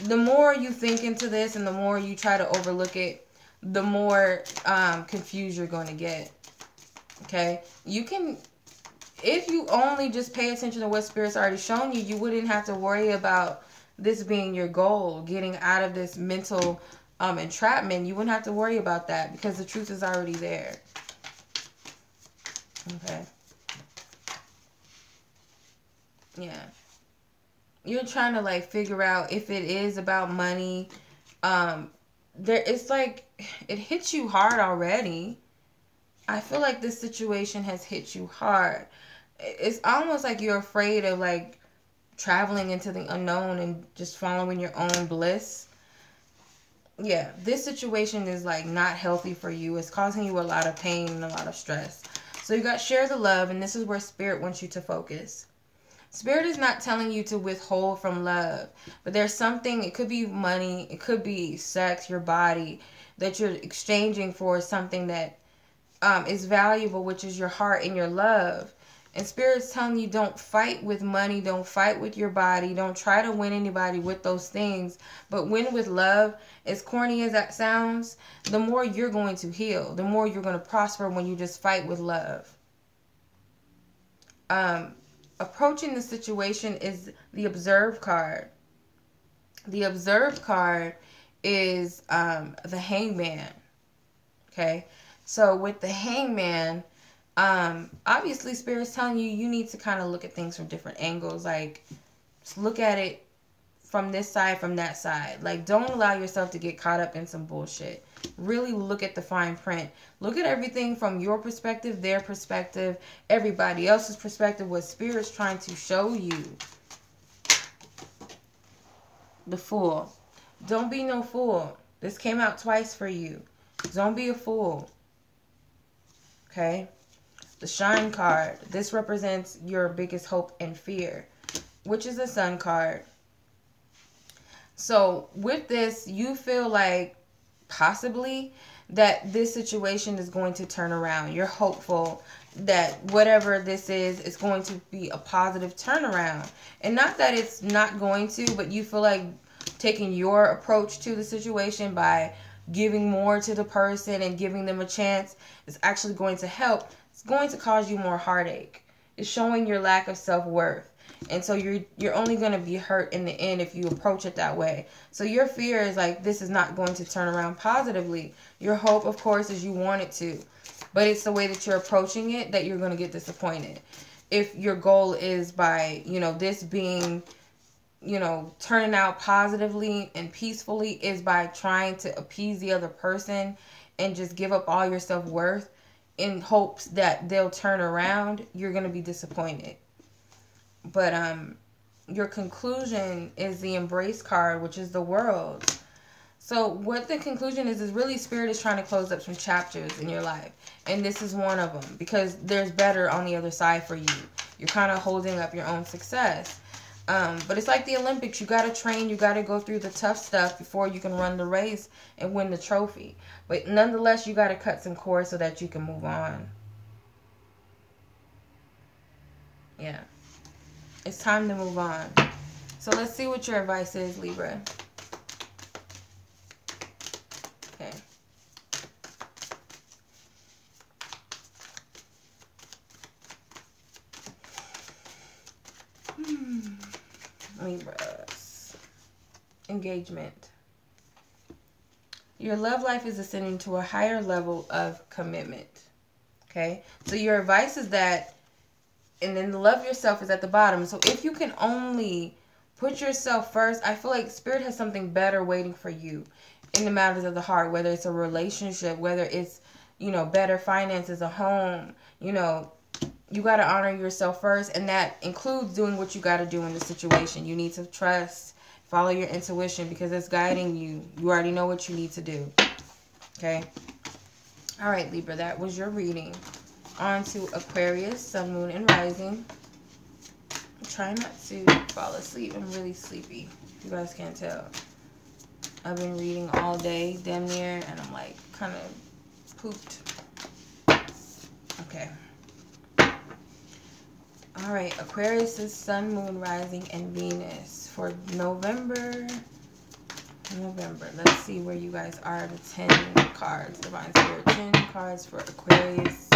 Speaker 1: The more you think into this and the more you try to overlook it, the more confused you're going to get. Okay? You can, if you only just pay attention to what Spirit's already shown you, you wouldn't have to worry about this being your goal, getting out of this mental entrapment. You wouldn't have to worry about that because the truth is already there. Okay. Yeah. You're trying to like figure out if it is about money. It's like it hits you hard already. I feel like this situation has hit you hard. It's almost like you're afraid of like traveling into the unknown and just following your own bliss. Yeah, this situation is like not healthy for you. It's causing you a lot of pain and a lot of stress. So you got Share the Love, and this is where Spirit wants you to focus. Spirit is not telling you to withhold from love, but there's something, it could be money, it could be sex, your body, that you're exchanging for something that is valuable, which is your heart and your love. And Spirit's telling you, don't fight with money, don't fight with your body, don't try to win anybody with those things, but win with love. As corny as that sounds, the more you're going to heal, the more you're going to prosper when you just fight with love. Approaching the situation is the Observe card. The Observe card is the Hangman. Okay, so with the Hangman, obviously Spirit's telling you, you need to kind of look at things from different angles. Like, just look at it from this side, from that side. Like, don't allow yourself to get caught up in some bullshit. Really look at the fine print. Look at everything from your perspective, their perspective, everybody else's perspective, what Spirit's trying to show you. The Fool. Don't be no fool. This came out twice for you. Don't be a fool. Okay? The Shine card. This represents your biggest hope and fear, which is the Sun card. So with this, you feel like possibly that this situation is going to turn around. You're hopeful that whatever this is going to be a positive turnaround. And not that it's not going to, but you feel like taking your approach to the situation by giving more to the person and giving them a chance is actually going to help. It's going to cause you more heartache. It's showing your lack of self-worth. And so you're only going to be hurt in the end if you approach it that way. So your fear is like, this is not going to turn around positively. Your hope, of course, is you want it to. But it's the way that you're approaching it that you're going to get disappointed. If your goal is by, this being, turning out positively and peacefully is by trying to appease the other person and just give up all your self-worth in hopes that they'll turn around, you're going to be disappointed. But your conclusion is the Embrace card, which is the World. So what the conclusion is really Spirit is trying to close up some chapters in your life. And this is one of them, because there's better on the other side for you. You're kind of holding up your own success. But it's like the Olympics. You got to train. You got to go through the tough stuff before you can run the race and win the trophy. But nonetheless, you got to cut some cords so that you can move on. Yeah. It's time to move on. So let's see what your advice is, Libra. Okay. Libras. Engagement. Your love life is ascending to a higher level of commitment. Okay? So your advice is that, and then the love yourself is at the bottom. So if you can only put yourself first, I feel like Spirit has something better waiting for you in the matters of the heart, whether it's a relationship, whether it's, better finances, a home, you got to honor yourself first. And that includes doing what you got to do in the situation. You need to trust, follow your intuition because it's guiding you. You already know what you need to do. Okay. All right, Libra, that was your reading. On to Aquarius, Sun, Moon, and Rising. I'm trying not to fall asleep. I'm really sleepy. You guys can't tell. I've been reading all day, damn near, and I'm like kind of pooped. Okay. All right, Aquarius is Sun, Moon, Rising, and Venus for November. Let's see where you guys are. The 10 cards. Divine Spirit, 10 cards for Aquarius.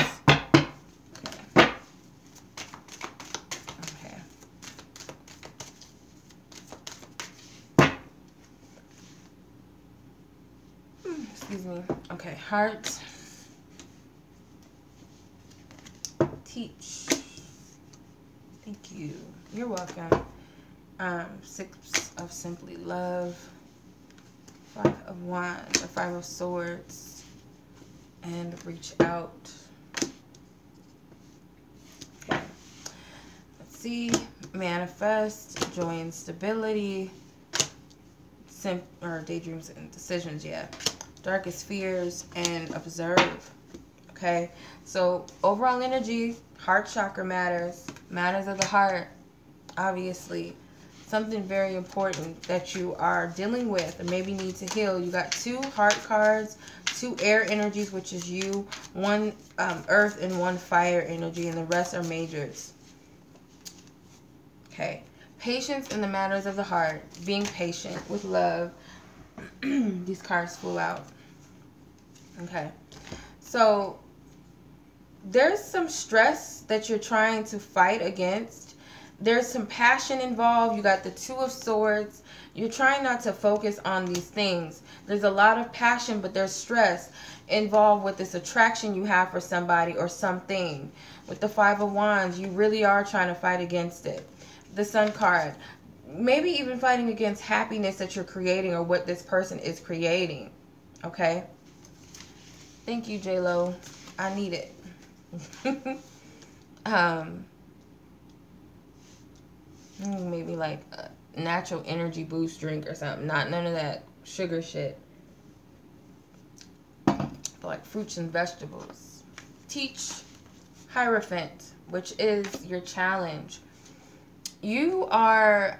Speaker 1: Excuse me. Okay, heart. Teach. Thank you. You're welcome. 6 of Simply Love. 5 of Wands, or 5 of Swords. And Reach Out. Okay. Let's see. Manifest. Joy and Stability. Or Daydreams and Decisions, yeah. Darkest Fears, and Observe. Okay, so overall energy, heart chakra matters of the heart, obviously. Something very important that you are dealing with and maybe need to heal. You got 2 heart cards, 2 air energies, which is you, 1 earth and 1 fire energy, and the rest are majors. Okay, patience in the matters of the heart, being patient with love. These cards flew out. Okay, so there's some stress that you're trying to fight against. There's some passion involved. You got the 2 of Swords. You're trying not to focus on these things. There's a lot of passion, but there's stress involved with this attraction you have for somebody or something. With the 5 of Wands, you really are trying to fight against it. The Sun card, maybe even fighting against happiness that you're creating or what this person is creating. Okay? Thank you, J-Lo. I need it. Maybe like a natural energy boost drink or something. None of that sugar shit. But like fruits and vegetables. Teach Hierophant, which is your challenge. You are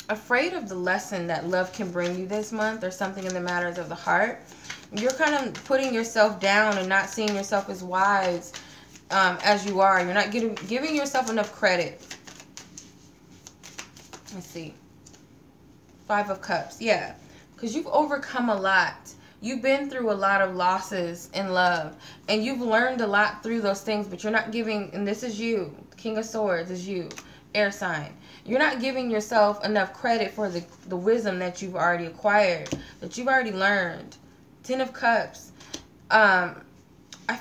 Speaker 1: afraid of the lesson that love can bring you this month, or something in the matters of the heart. You're kind of putting yourself down and not seeing yourself as wise as you are. You're not giving yourself enough credit. Let's see. 5 of Cups. Yeah. Because you've overcome a lot. You've been through a lot of losses in love. And you've learned a lot through those things. But you're not giving, and this is you. King of Swords is you. Air sign. You're not giving yourself enough credit for the wisdom that you've already acquired. That you've already learned. 10 of Cups. I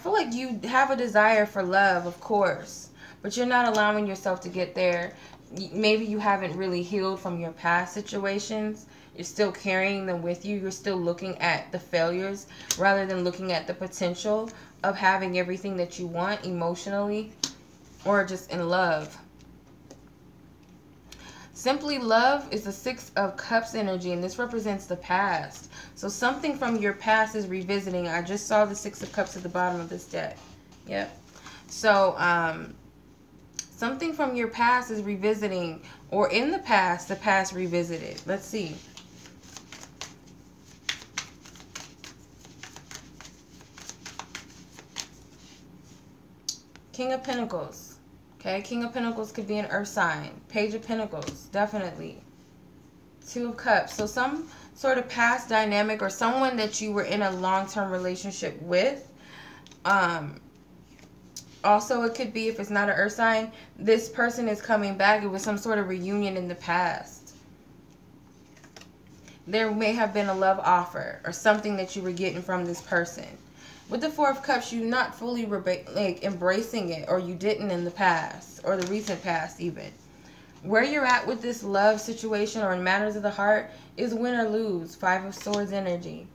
Speaker 1: feel like you have a desire for love, of course. But you're not allowing yourself to get there. Maybe you haven't really healed from your past situations. You're still carrying them with you. You're still looking at the failures rather than looking at the potential of having everything that you want emotionally or just in love. Simply love is the 6 of Cups energy, and this represents the past. So something from your past is revisiting. I just saw the 6 of Cups at the bottom of this deck. Yep. So, something from your past is revisiting, or in the past revisited. Let's see. King of Pentacles. Okay, King of Pentacles could be an earth sign. Page of Pentacles, definitely. 2 of Cups. So some sort of past dynamic or someone that you were in a long-term relationship with. Also, it could be, if it's not an earth sign, this person is coming back. It was some sort of reunion in the past. There may have been a love offer or something that you were getting from this person. With the 4 of Cups, you're not fully embracing it, or you didn't in the past, or the recent past even. Where you're at with this love situation or in matters of the heart is win or lose. 5 of Swords energy.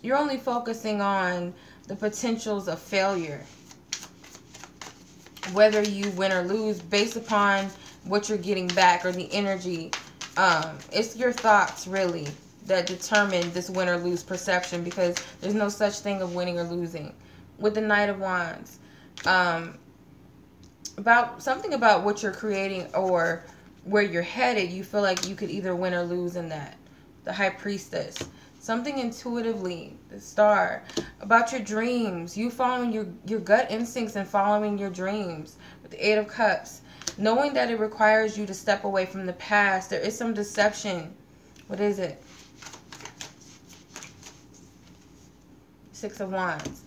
Speaker 1: You're only focusing on the potentials of failure. Whether you win or lose based upon what you're getting back or the energy. It's your thoughts really that determine this win or lose perception, because there's no such thing of winning or losing. With the Knight of Wands, about something about what you're creating or where you're headed, you feel like you could either win or lose in that. The High Priestess. Something intuitively, the Star, about your dreams. You following your gut instincts and following your dreams. With the 8 of Cups. Knowing that it requires you to step away from the past. There is some deception. What is it? 6 of Wands.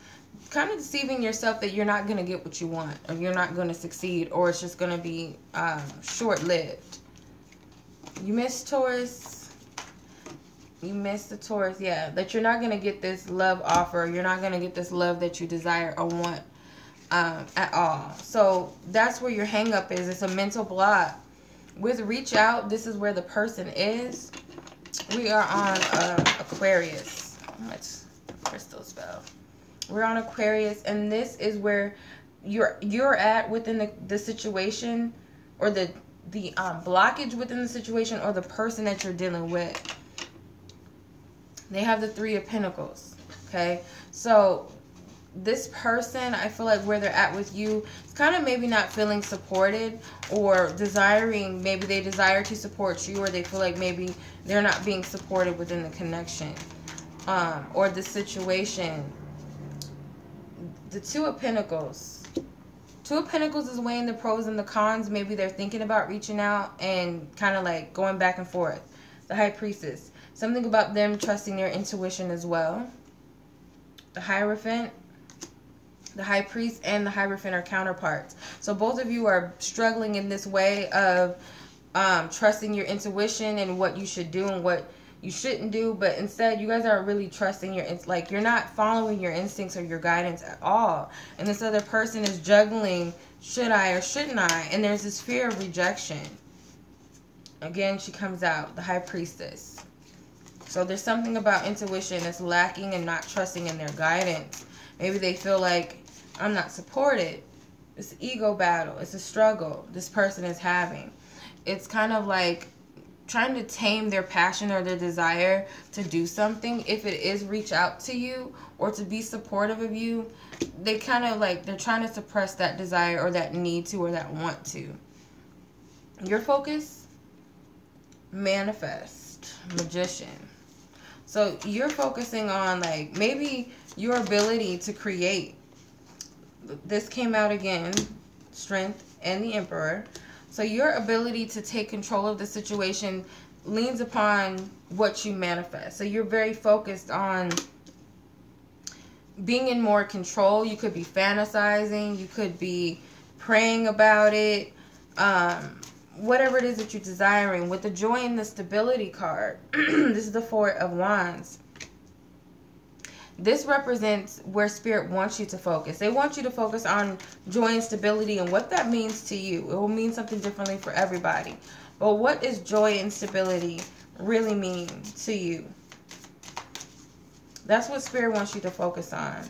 Speaker 1: Kind of deceiving yourself that you're not going to get what you want. Or you're not going to succeed. Or it's just going to be short-lived. You missed Taurus. You missed the Taurus, yeah. That you're not going to get this love offer. You're not going to get this love that you desire or want at all. So that's where your hang up is. It's a mental block. With reach out, this is where the person is. We are on Aquarius. How much crystal spell? We're on Aquarius, and this is where you're at within the situation, or the blockage within the situation, or the person that you're dealing with. They have the 3 of Pentacles, okay? So this person, I feel like where they're at with you, is kind of maybe not feeling supported or desiring, maybe they desire to support you, or they feel like maybe they're not being supported within the connection or the situation. The 2 of Pentacles. 2 of Pentacles is weighing the pros and the cons. Maybe they're thinking about reaching out and kind of like going back and forth. The High Priestess. Something about them trusting their intuition as well. The Hierophant. The High Priest and the Hierophant are counterparts. So both of you are struggling in this way of trusting your intuition and what you should do and what you shouldn't do. But instead, you guys are really trusting you're not following your instincts or your guidance at all. And this other person is juggling, should I or shouldn't I? And there's this fear of rejection. Again, she comes out, the High Priestess. So there's something about intuition that's lacking and not trusting in their guidance. Maybe they feel like, I'm not supported. It's an ego battle. It's a struggle this person is having. It's kind of like trying to tame their passion or their desire to do something. If it is reach out to you or to be supportive of you, they kind of like, they're trying to suppress that desire or that need to or that want to. Your focus? Manifest. Magician. So you're focusing on, like, maybe your ability to create. This came out again, Strength and the Emperor. So your ability to take control of the situation leans upon what you manifest. So you're very focused on being in more control. You could be fantasizing. You could be praying about it. Whatever it is that you're desiring. With the Joy and the Stability card, this is the Four of Wands. This represents where Spirit wants you to focus. They want you to focus on joy and stability and what that means to you. It will mean something differently for everybody. But what does joy and stability really mean to you? That's what Spirit wants you to focus on.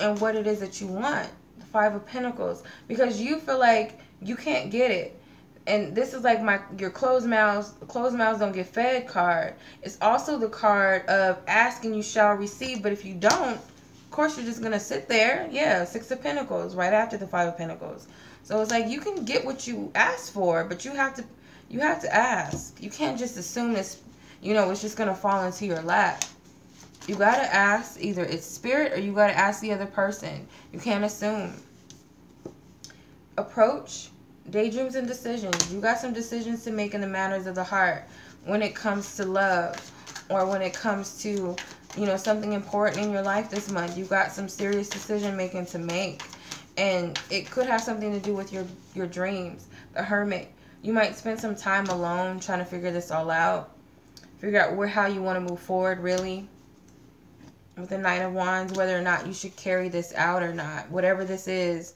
Speaker 1: And what it is that you want. The Five of Pentacles. Because you feel like you can't get it. And this is like your closed mouths don't get fed card. It's also the card of asking you shall receive. But if you don't, of course you're just going to sit there. Yeah, Six of Pentacles right after the Five of Pentacles. So it's like you can get what you ask for, but you have to ask. You can't just assume this, it's just going to fall into your lap. You got to ask. Either it's Spirit or you got to ask the other person. You can't assume. Approach. Daydreams and decisions. You got some decisions to make in the matters of the heart when it comes to love, or when it comes to, something important in your life this month. You got some serious decision making to make, and it could have something to do with your dreams. The Hermit. You might spend some time alone trying to figure this all out. Figure out how you want to move forward, really. With the Knight of Wands, whether or not you should carry this out or not. Whatever this is.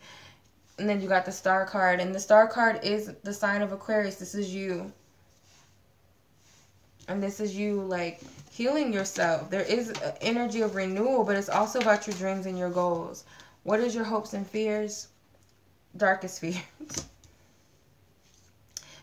Speaker 1: And then you got the Star card. And the Star card is the sign of Aquarius. This is you. And this is you, like, healing yourself. There is an energy of renewal, but it's also about your dreams and your goals. What is your hopes and fears? Darkest fears.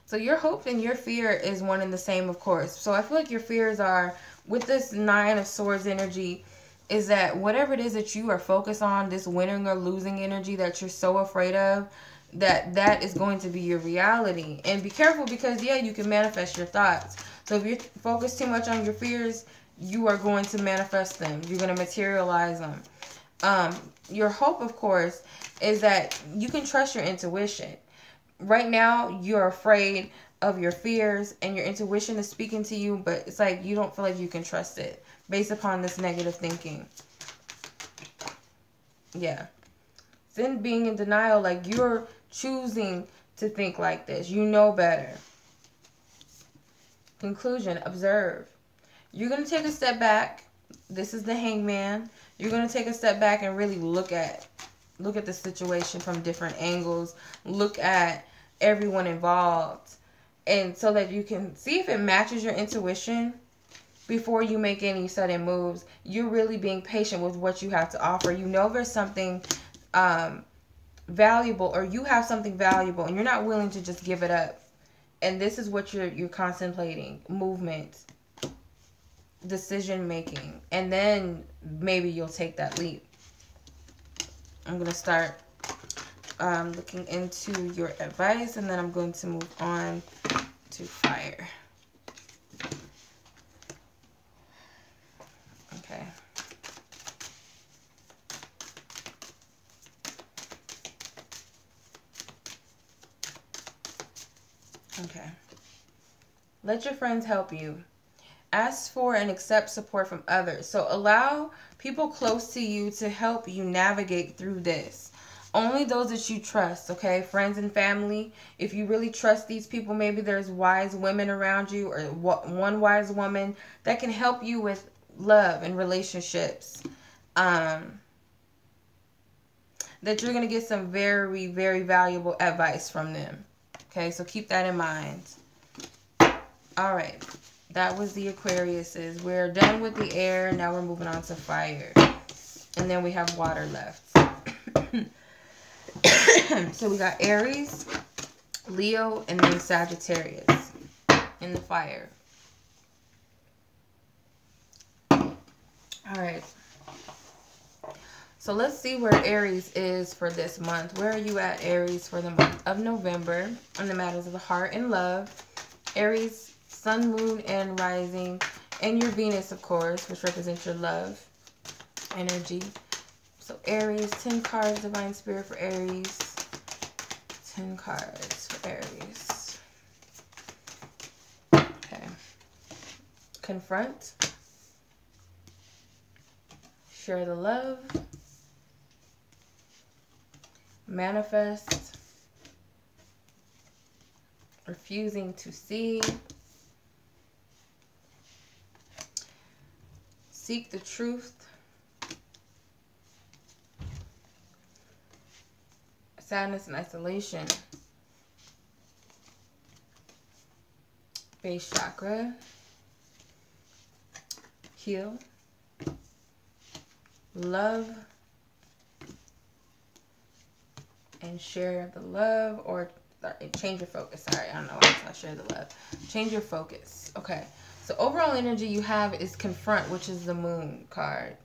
Speaker 1: So your hope and your fear is one and the same, of course. So I feel like your fears are, with this Nine of Swords energy, is that whatever it is that you are focused on, this winning or losing energy that you're so afraid of, that is going to be your reality. And be careful, because, yeah, you can manifest your thoughts. So if you're focused too much on your fears, you are going to manifest them. You're going to materialize them. Your hope, of course, is that you can trust your intuition. Right now, you're afraid of your fears, and your intuition is speaking to you, but it's like you don't feel like you can trust it based upon this negative thinking. Yeah. Then being in denial, like you're choosing to think like this. You know better. Conclusion, observe. You're going to take a step back. This is the Hangman. You're going to take a step back and really look at the situation from different angles. Look at everyone involved. And so that you can see if it matches your intuition before you make any sudden moves. You're really being patient with what you have to offer. You know there's something valuable, or you have something valuable, and you're not willing to just give it up. And this is what you're contemplating. Movement. Decision making. And then maybe you'll take that leap. I'm going to start looking into your advice, and then I'm going to move on to fire. Okay. Okay. Let your friends help you. Ask for and accept support from others. So allow people close to you to help you navigate through this. Only those that you trust, okay? Friends and family. If you really trust these people, maybe there's wise women around you, or one wise woman that can help you with love and relationships. That you're going to get some very, very valuable advice from them. Okay, so keep that in mind. All right. That was the Aquariuses. We're done with the air. Now we're moving on to fire. And then we have water left. So we got Aries, Leo, and then Sagittarius in the fire. All right. So let's see where Aries is for this month. Where are you at, Aries, for the month of November on the matters of the heart and love? Aries, sun, moon, and rising And your Venus, of course, which represents your love energy. So Aries, 10 cards, Divine Spirit for Aries. 10 cards for Aries. Okay. Confront. Share the love. Manifest. Refusing to see. Seek the truth. Sadness and isolation. Base chakra. Heal. Love. And share the love, or change your focus. Sorry, I don't know why I share the love. Change your focus. Okay. So overall energy you have is confront, which is the moon card.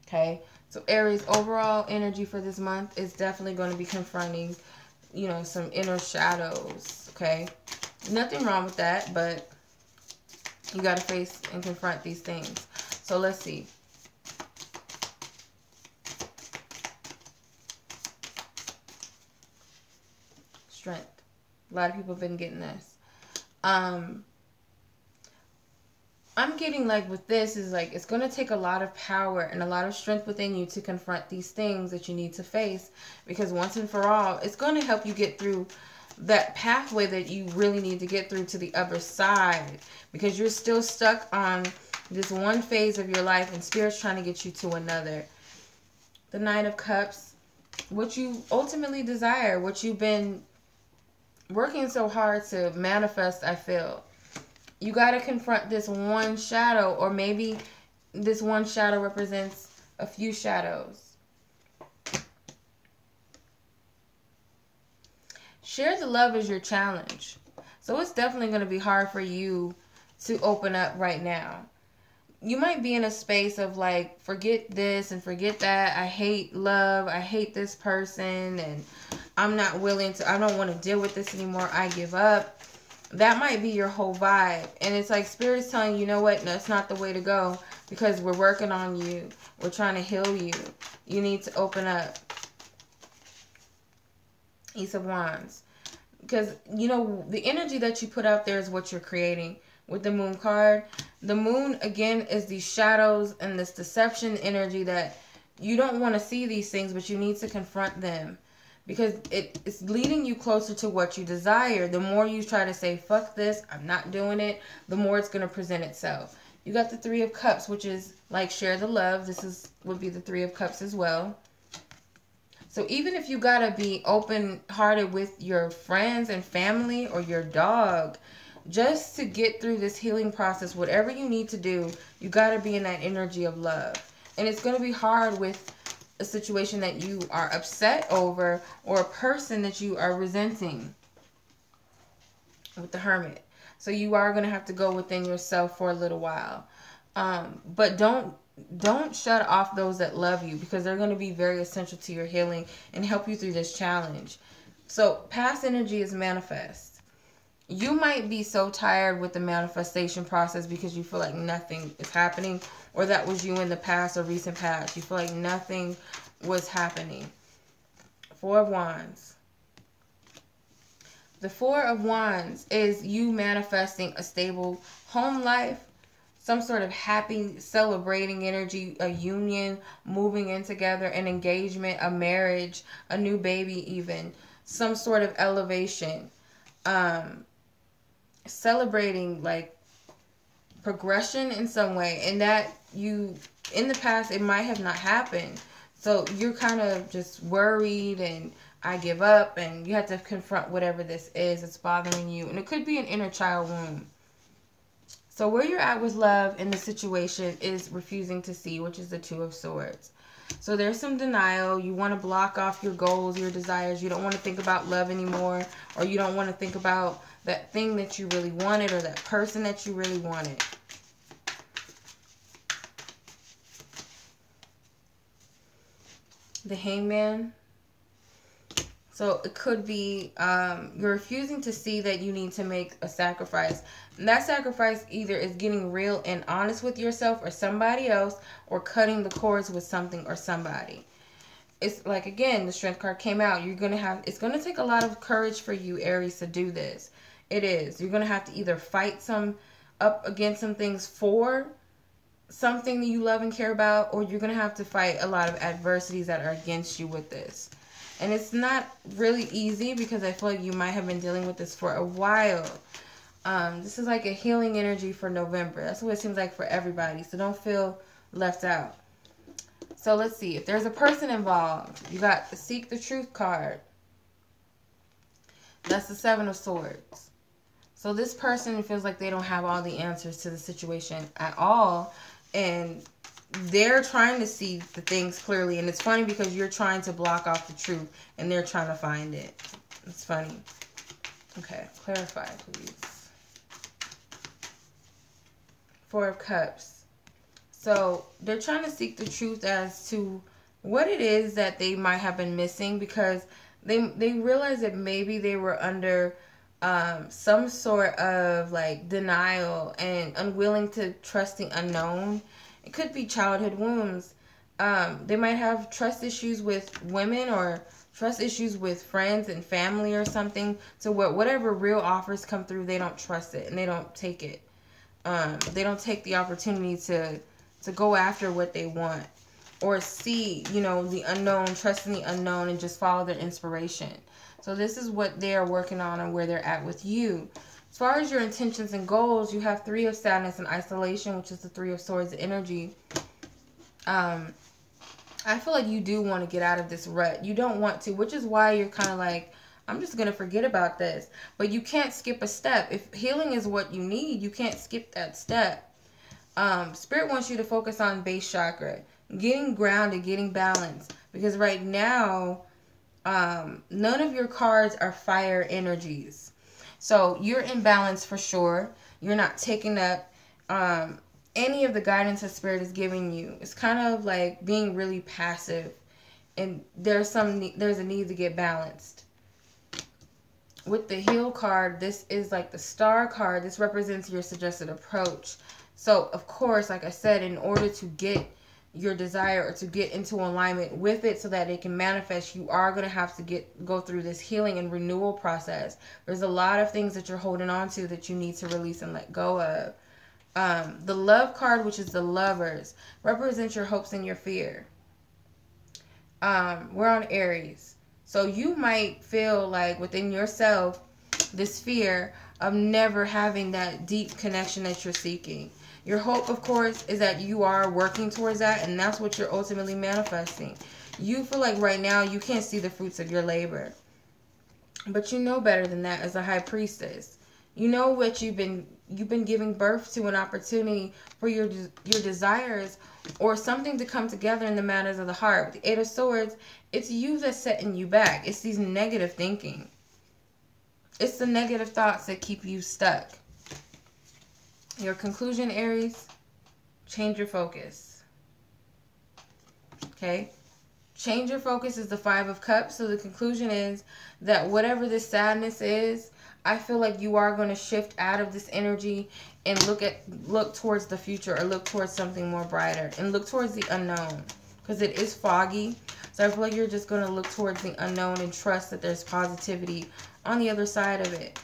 Speaker 1: Okay. So Aries, overall energy for this month is definitely going to be confronting, you know, some inner shadows. Okay. Nothing wrong with that, but you got to face and confront these things. So let's see. Strength. A lot of people have been getting this. I'm getting like with this is like it's going to take a lot of power and a lot of strength within you to confront these things that you need to face, because once and for all, it's going to help you get through that pathway that you really need to get through to the other side, because you're still stuck on this one phase of your life and Spirit's trying to get you to another. The Nine of Cups, what you ultimately desire, what you've been working so hard to manifest, I feel. You got to confront this one shadow, or maybe this one shadow represents a few shadows. Share the love is your challenge. So it's definitely going to be hard for you to open up right now. You might be in a space of like, forget this and forget that. I hate love. I hate this person. And I'm not willing to, I don't want to deal with this anymore. I give up. That might be your whole vibe. And it's like Spirit's telling you, you know what? That's not the way to go, because we're working on you. We're trying to heal you. You need to open up. Ace of Wands. Because, you know, the energy that you put out there is what you're creating. With the Moon card, the Moon, again, is these shadows and this deception energy that you don't want to see these things, but you need to confront them. Because it's leading you closer to what you desire. The more you try to say, fuck this, I'm not doing it, the more it's going to present itself. You got the Three of Cups, which is like share the love. This would be the Three of Cups as well. So even if you got to be open-hearted with your friends and family or your dog, just to get through this healing process, whatever you need to do, you got to be in that energy of love. And it's going to be hard with a situation that you are upset over, or a person that you are resenting, with the Hermit. So you are going to have to go within yourself for a little while. But don't shut off those that love you, because they're going to be very essential to your healing and help you through this challenge. So past energy is manifest. You might be so tired with the manifestation process because you feel like nothing is happening, or that was you in the past or recent past. You feel like nothing was happening. Four of Wands. The Four of Wands is you manifesting a stable home life, some sort of happy, celebrating energy, a union, moving in together, an engagement, a marriage, a new baby even, some sort of elevation. Celebrating like progression in some way, and that you in the past it might have not happened, so you're kind of just worried and I give up, and you have to confront whatever this is that's bothering you, and it could be an inner child wound. So where you're at with love in the situation is refusing to see, which is the Two of Swords. So there's some denial. You want to block off your goals, your desires. You don't want to think about love anymore, or you don't want to think about that thing that you really wanted, or that person that you really wanted. The Hangman. So it could be you're refusing to see that you need to make a sacrifice. And that sacrifice either is getting real and honest with yourself or somebody else, or cutting the cords with something or somebody. It's like, again, the Strength card came out. It's going to take a lot of courage for you, Aries, to do this. It is. You're going to have to either fight up against some things for something that you love and care about, or you're going to have to fight a lot of adversities that are against you with this. And it's not really easy, because I feel like you might have been dealing with this for a while. This is like a healing energy for November. That's what it seems like for everybody. So don't feel left out. So let's see. If there's a person involved, you got the Seek the Truth card. That's the Seven of Swords. So this person feels like they don't have all the answers to the situation at all. And they're trying to see the things clearly. And it's funny because you're trying to block off the truth and they're trying to find it. It's funny. Okay, clarify, please. Four of Cups. So they're trying to seek the truth as to what it is that they might have been missing, because they realize that maybe they were under some sort of like denial and unwilling to trust the unknown. It could be childhood wounds. They might have trust issues with women, or trust issues with friends and family or something, to whatever real offers come through, they don't trust it and they don't take it. They don't take the opportunity to go after what they want, or see, the unknown, trust in the unknown, and just follow their inspiration. So this is what they're working on and where they're at with you. As far as your intentions and goals, you have Three of Sadness and Isolation, which is the Three of Swords energy. I feel like you do want to get out of this rut. You don't want to, which is why you're kind of like, I'm just going to forget about this. But you can't skip a step. If healing is what you need, you can't skip that step. Spirit wants you to focus on base chakra, getting grounded, getting balanced. Because right now, none of your cards are fire energies. So you're in balance for sure. You're not taking up any of the guidance that Spirit is giving you. It's kind of like being really passive. And there's a need to get balanced. With the Heal card, this is like the Star card. This represents your suggested approach. So, of course, like I said, in order to get your desire or to get into alignment with it so that it can manifest, you are going to have to go through this healing and renewal process. There's a lot of things that you're holding on to that you need to release and let go of. The Love card, which is the Lovers, represents your hopes and your fear. We're on Aries. So you might feel like within yourself this fear of never having that deep connection that you're seeking. Your hope, of course, is that you are working towards that, and that's what you're ultimately manifesting. You feel like right now you can't see the fruits of your labor. But you know better than that as a High Priestess. You know what you've been giving birth to, an opportunity for your desires or something to come together in the matters of the heart. With the Eight of Swords, it's you that's setting you back. It's these negative thinking. It's the negative thoughts that keep you stuck. Your conclusion, Aries, change your focus. Okay? Change your focus is the Five of Cups. So the conclusion is that whatever this sadness is, I feel like you are going to shift out of this energy and look towards the future, or look towards something more brighter, and look towards the unknown, because it is foggy. So I feel like you're just going to look towards the unknown and trust that there's positivity on the other side of it.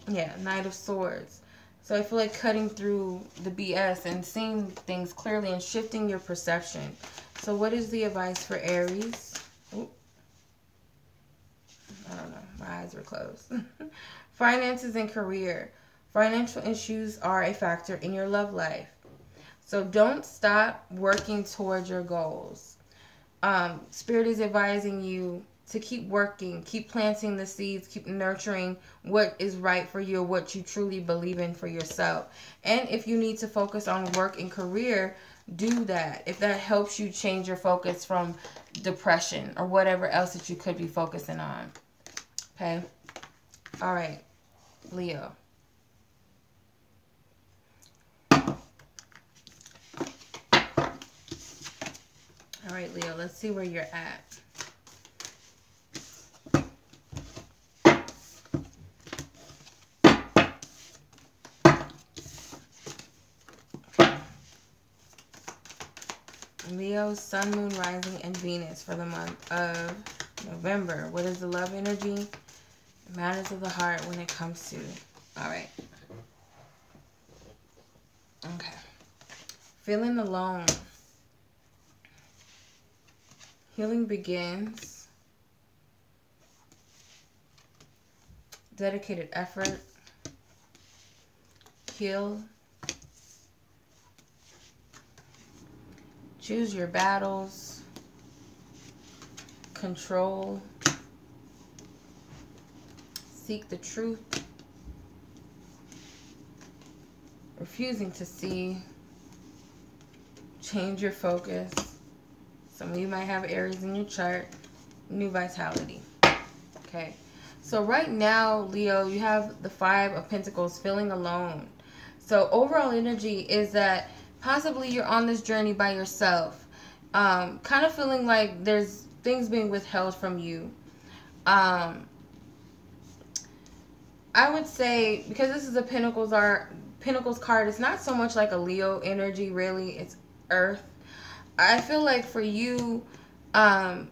Speaker 1: Yeah, Knight of Swords. So I feel like cutting through the BS and seeing things clearly and shifting your perception. So what is the advice for Aries? Ooh. I don't know. My eyes were closed. Finances and career. Financial issues are a factor in your love life. So don't stop working towards your goals. Spirit is advising you to keep working, keep planting the seeds, keep nurturing what is right for you, what you truly believe in for yourself. And if you need to focus on work and career, do that. If that helps you change your focus from depression or whatever else that you could be focusing on. Okay? All right, Leo. All right, Leo, let's see where you're at. Leo, Sun, Moon, Rising, and Venus for the month of November. What is the love energy? Matters of the heart when it comes to. All right. Okay. Feeling alone. Healing begins. Dedicated effort. Heal. Choose your battles. Control. Seek the truth. Refusing to see. Change your focus. Some of you might have Aries in your chart. New vitality. Okay. So right now, Leo, you have the Five of Pentacles, feeling alone. So overall energy is that possibly you're on this journey by yourself. Kind of feeling like there's things being withheld from you. I would say, because this is a Pentacles card, it's not so much like a Leo energy, really. It's Earth. I feel like for you, kind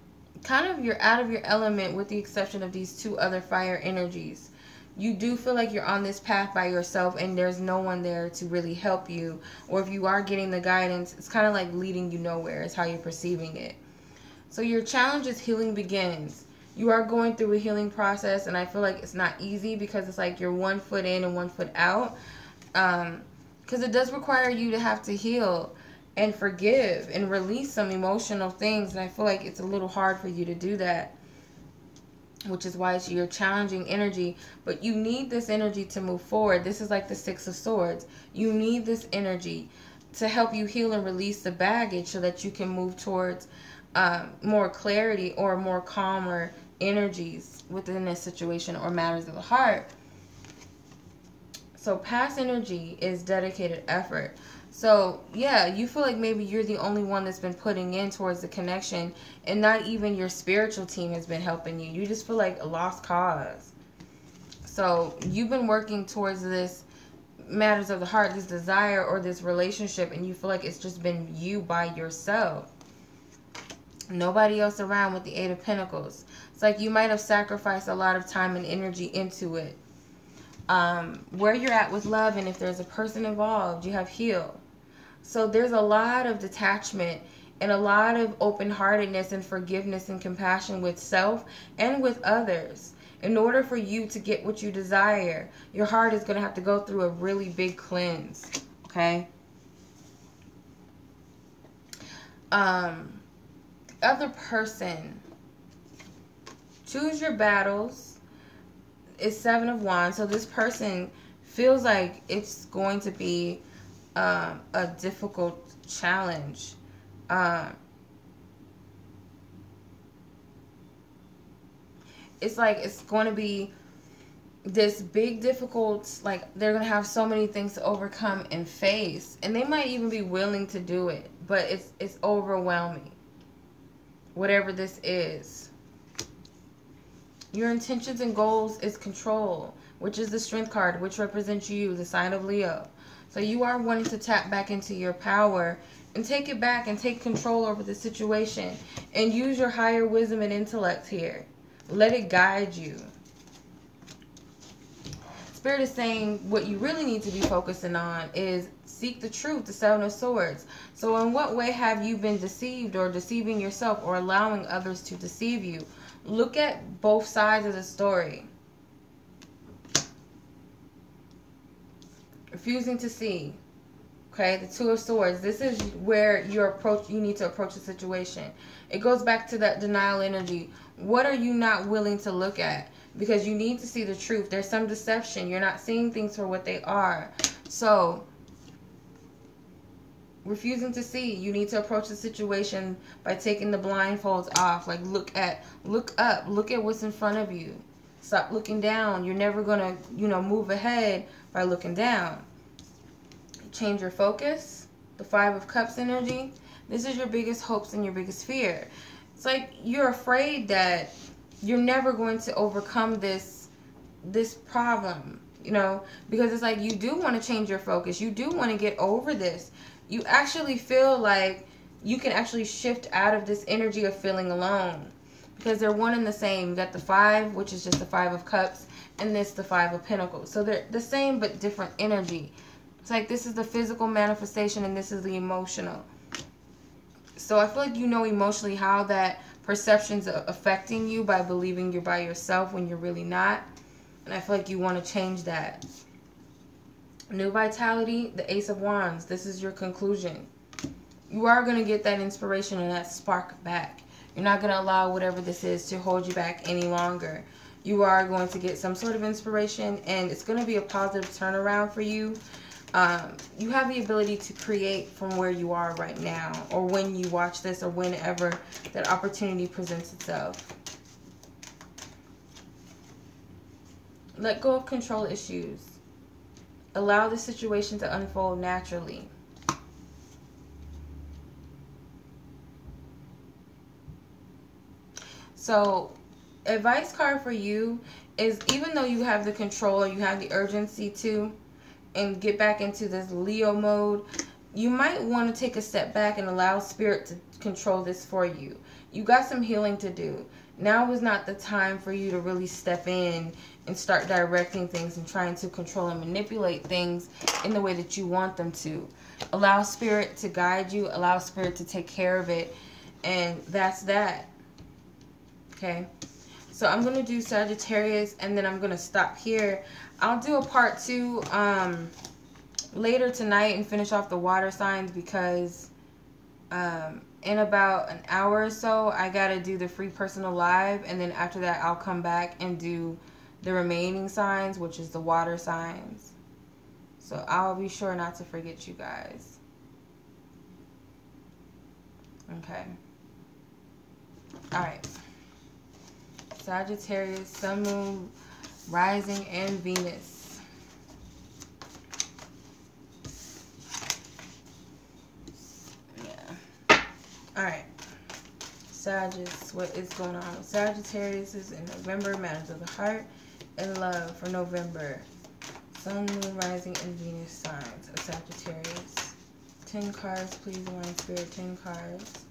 Speaker 1: of you're out of your element with the exception of these two other fire energies. You do feel like you're on this path by yourself and there's no one there to really help you. Or if you are getting the guidance, it's kind of like leading you nowhere is how you're perceiving it. So your challenge is healing begins. You are going through a healing process, and I feel like it's not easy because it's like you're 1 foot in and 1 foot out. Because it does require you to have to heal and forgive and release some emotional things, and I feel like it's a little hard for you to do that, which is why it's your challenging energy. But you need this energy to move forward. This is like the Six of Swords. You need this energy to help you heal and release the baggage so that you can move towards more clarity or more calmer energies within this situation or matters of the heart. So past energy is dedicated effort. So yeah, you feel like maybe you're the only one that's been putting in towards the connection, and not even your spiritual team has been helping you. You just feel like a lost cause. So you've been working towards this matters of the heart, this desire or this relationship, and you feel like it's just been you by yourself. Nobody else around with the Eight of Pentacles. It's like you might have sacrificed a lot of time and energy into it. Where you're at with love, and if there's a person involved, you have healed. So there's a lot of detachment and a lot of open-heartedness and forgiveness and compassion with self and with others. In order for you to get what you desire, your heart is going to have to go through a really big cleanse. Okay? Other person. Choose your battles. It's Seven of Wands. So this person feels like it's going to be a difficult challenge. It's like it's going to be this big difficult, like they're going to have so many things to overcome and face, and they might even be willing to do it, but it's overwhelming. Whatever this is. Your intentions and goals is control, which is the Strength card, which represents you, the sign of Leo. So you are wanting to tap back into your power and take it back and take control over the situation and use your higher wisdom and intellect here. Let it guide you. Spirit is saying what you really need to be focusing on is seek the truth, the Seven of Swords. So in what way have you been deceived or deceiving yourself or allowing others to deceive you? Look at both sides of the story. Refusing to see. Okay, the Two of Swords. This is where you need to approach the situation. It goes back to that denial energy. What are you not willing to look at? Because you need to see the truth. There's some deception. You're not seeing things for what they are. So, refusing to see. You need to approach the situation by taking the blindfolds off. Like look up. Look at what's in front of you. Stop looking down. You're never going to, move ahead by looking down. Change your focus. The Five of Cups energy. This is your biggest hopes and your biggest fear. It's like you're afraid that you're never going to overcome this problem, because it's like you do want to change your focus. You do want to get over this. You actually feel like you can actually shift out of this energy of feeling alone, because they're one and the same. You got the 5, which is just the 5 of Cups, and this the 5 of Pentacles. So they're the same but different energy. It's like this is the physical manifestation and this is the emotional. So I feel like you know emotionally how that perception's affecting you by believing you're by yourself when you're really not. And I feel like you want to change that. New vitality, the Ace of Wands. This is your conclusion. You are going to get that inspiration and that spark back. You're not going to allow whatever this is to hold you back any longer. You are going to get some sort of inspiration, and it's going to be a positive turnaround for you. You have the ability to create from where you are right now, or when you watch this, or whenever that opportunity presents itself. Let go of control issues. Allow the situation to unfold naturally. So, advice card for you is, even though you have the control, or you have the urgency to, and get back into this Leo mode, you might want to take a step back and allow Spirit to control this for you. You got some healing to do. Now is not the time for you to really step in and start directing things and trying to control and manipulate things in the way that you want them to. Allow Spirit to guide you. Allow Spirit to take care of it. And that's that. Okay? So I'm going to do Sagittarius, and then I'm going to stop here. I'll do a part 2 later tonight and finish off the water signs, because in about an hour or so, I got to do the free personal live. And then after that, I'll come back and do the remaining signs, which is the water signs. So I'll be sure not to forget you guys. Okay. All right. Sagittarius, Sun, Moon, Rising, and Venus. Yeah. Alright. Sagittarius, what is going on with Sagittarius is in November, matters of the heart and love for November. Sun, Moon, Rising, and Venus signs of Sagittarius. 10 cards, please, Divine Spirit, 10 cards.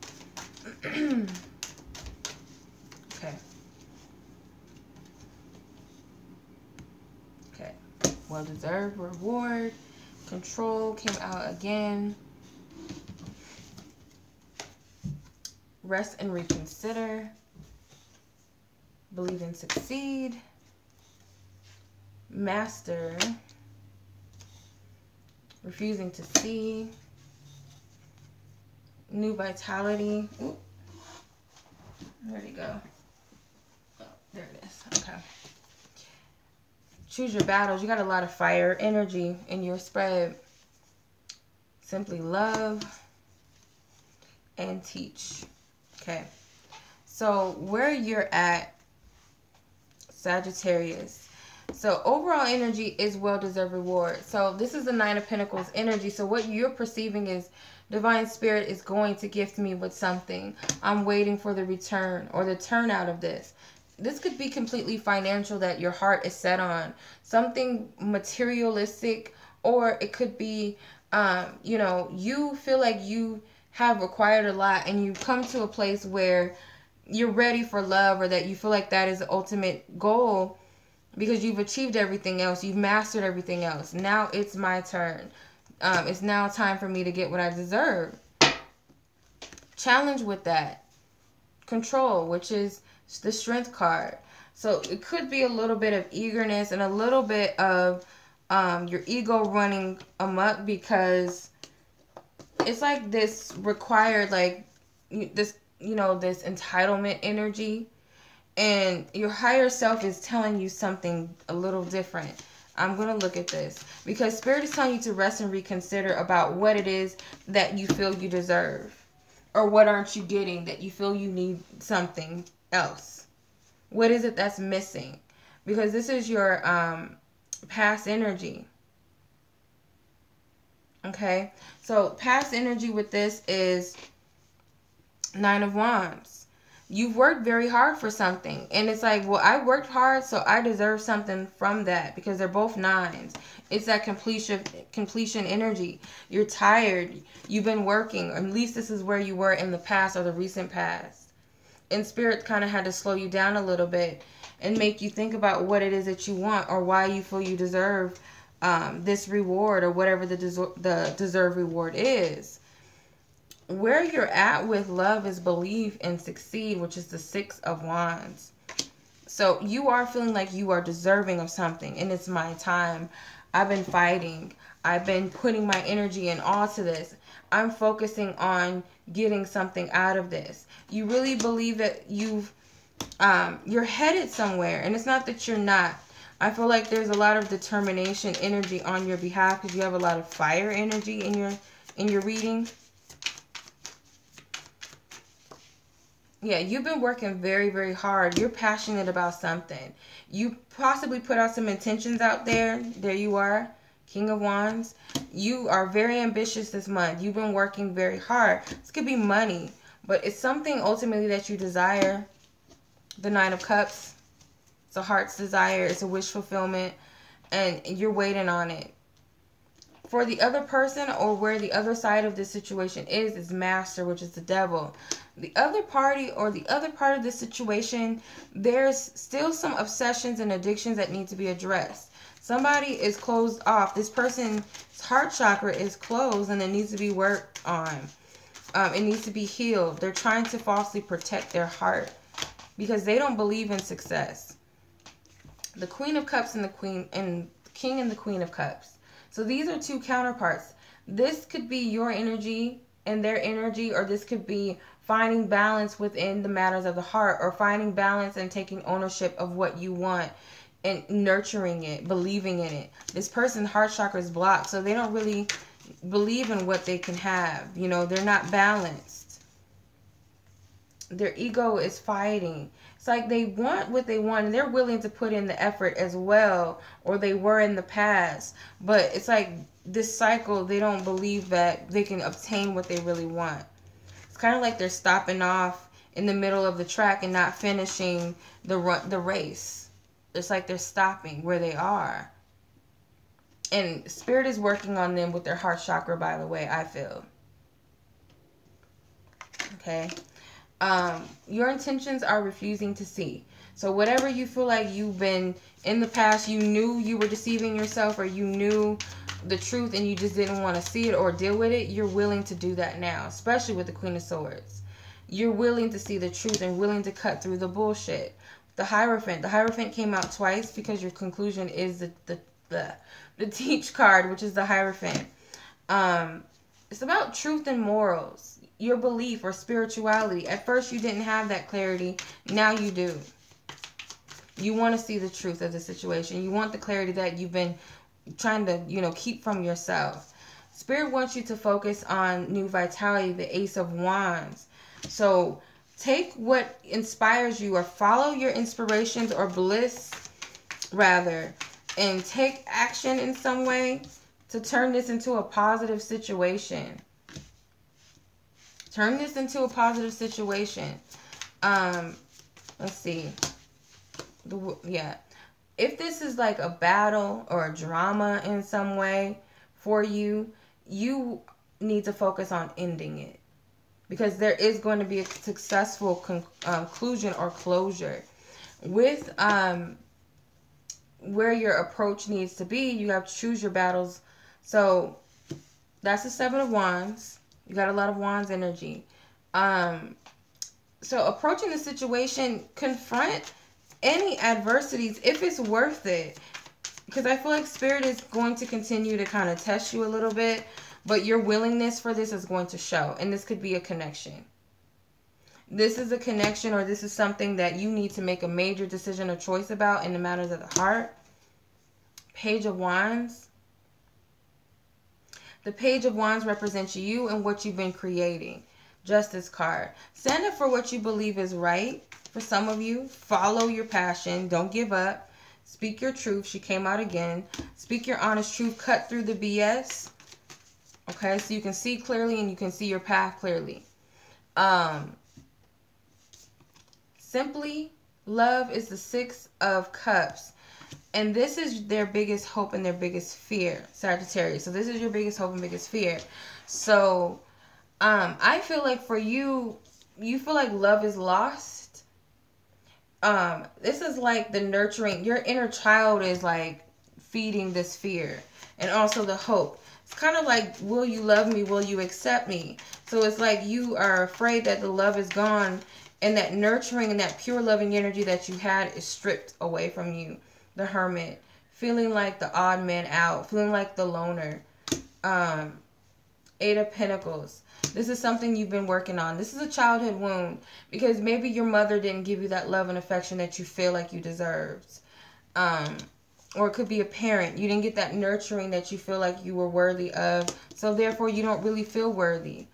Speaker 1: Okay. Okay. Well-deserved reward. Control came out again. Rest and reconsider. Believe and succeed. Master. Refusing to see. New vitality. Ooh. Where'd it go? Oh, there it is. Okay. Choose your battles. You got a lot of fire energy in your spread. Simply love and teach. Okay. So where you're at, Sagittarius. So overall energy is well-deserved reward. So this is the 9 of Pentacles energy. So what you're perceiving is Divine Spirit is going to gift me with something. I'm waiting for the return or the turnout of this. This could be completely financial that your heart is set on. Something materialistic, or it could be, you know, you feel like you have acquired a lot and you come to a place where you're ready for love, or that you feel like that is the ultimate goal because you've achieved everything else. You've mastered everything else. Now it's my turn. It's now time for me to get what I deserve. Challenge with that. Control, which is the Strength card. So it could be a little bit of eagerness and a little bit of your ego running amok, because it's like this required, like this, you know, this entitlement energy, and your higher self is telling you something a little different. I'm going to look at this because Spirit is telling you to rest and reconsider about what it is that you feel you deserve, or what aren't you getting that you feel you need something else. What is it that's missing? Because this is your past energy. Okay, so past energy with this is 9 of Wands. You've worked very hard for something. And it's like, well, I worked hard, so I deserve something from that, because they're both nines. It's that completion energy. You're tired. You've been working. Or at least this is where you were in the past or the recent past. And Spirit kind of had to slow you down a little bit and make you think about what it is that you want, or why you feel you deserve this reward, or whatever the deserved reward is. Where you're at with love is believe and succeed, which is the Six of Wands. So you are feeling like you are deserving of something, and it's my time. I've been fighting. I've been putting my energy and all to this. I'm focusing on getting something out of this. You really believe that you're headed somewhere, and it's not that you're not. I feel like there's a lot of determination energy on your behalf, because you have a lot of fire energy in your reading. Yeah, you've been working very, very hard. You're passionate about something. You possibly put out some intentions out there. There you are, King of Wands. You are very ambitious this month. You've been working very hard. This could be money, but it's something ultimately that you desire. The Nine of Cups. It's a heart's desire. It's a wish fulfillment, and you're waiting on it. For the other person, or where the other side of this situation is Master, which is the devil. The other party, or the other part of this situation, there's still some obsessions and addictions that need to be addressed. Somebody is closed off. This person's heart chakra is closed, and it needs to be worked on. It needs to be healed. They're trying to falsely protect their heart because they don't believe in success. The Queen of Cups and the King and the Queen of Cups. So these are two counterparts. This could be your energy and their energy, or this could be finding balance within the matters of the heart, or finding balance and taking ownership of what you want and nurturing it, believing in it. This person's heart chakra is blocked, so they don't really believe in what they can have. You know, they're not balanced. Their ego is fighting. It's like they want what they want, and they're willing to put in the effort as well, or they were in the past. But it's like this cycle, they don't believe that they can obtain what they really want. It's kind of like they're stopping off in the middle of the track and not finishing the race. It's like they're stopping where they are. And Spirit is working on them with their heart chakra, by the way, I feel. Okay. Your intentions are refusing to see. So whatever you feel like you've been in the past, you knew you were deceiving yourself, or you knew the truth and you just didn't want to see it or deal with it, you're willing to do that now, especially with the Queen of Swords. You're willing to see the truth and willing to cut through the bullshit. The Hierophant came out twice because your conclusion is the Teach card, which is the Hierophant. It's about truth and morals. Your belief or spirituality. At first you didn't have that clarity. Now you do. You want to see the truth of the situation. You want the clarity that you've been trying to, keep from yourself. Spirit wants you to focus on new vitality, the Ace of Wands. So take what inspires you, or follow your inspirations or bliss, rather, and take action in some way to turn this into a positive situation. Turn this into a positive situation. Let's see. If this is like a battle or a drama in some way for you, you need to focus on ending it. Because there is going to be a successful conclusion or closure. With where your approach needs to be, you have to choose your battles. So that's the Seven of Wands. You got a lot of Wands energy. So approaching the situation, confront any adversities if it's worth it. Because I feel like Spirit is going to continue to kind of test you a little bit. But your willingness for this is going to show. And this could be a connection. This is a connection, or this is something that you need to make a major decision or choice about in the matters of the heart. Page of Wands. The Page of Wands represents you and what you've been creating. Justice card. Stand up for what you believe is right. For some of you, follow your passion. Don't give up. Speak your truth. She came out again. Speak your honest truth. Cut through the BS. Okay, so you can see clearly and you can see your path clearly. simply, love is the 6 of Cups. And this is their biggest hope and their biggest fear, Sagittarius. So this is your biggest hope and biggest fear. So I feel like for you, you feel like love is lost. This is like the nurturing. Your inner child is like feeding this fear. And also the hope. It's kind of like, will you love me? Will you accept me? So it's like you are afraid that the love is gone. And that nurturing and that pure loving energy that you had is stripped away from you. The Hermit. Feeling like the odd man out. Feeling like the loner. 8 of Pentacles. This is something you've been working on. This is a childhood wound. Because maybe your mother didn't give you that love and affection that you feel like you deserved. Or it could be a parent. You didn't get that nurturing that you feel like you were worthy of. So therefore you don't really feel worthy.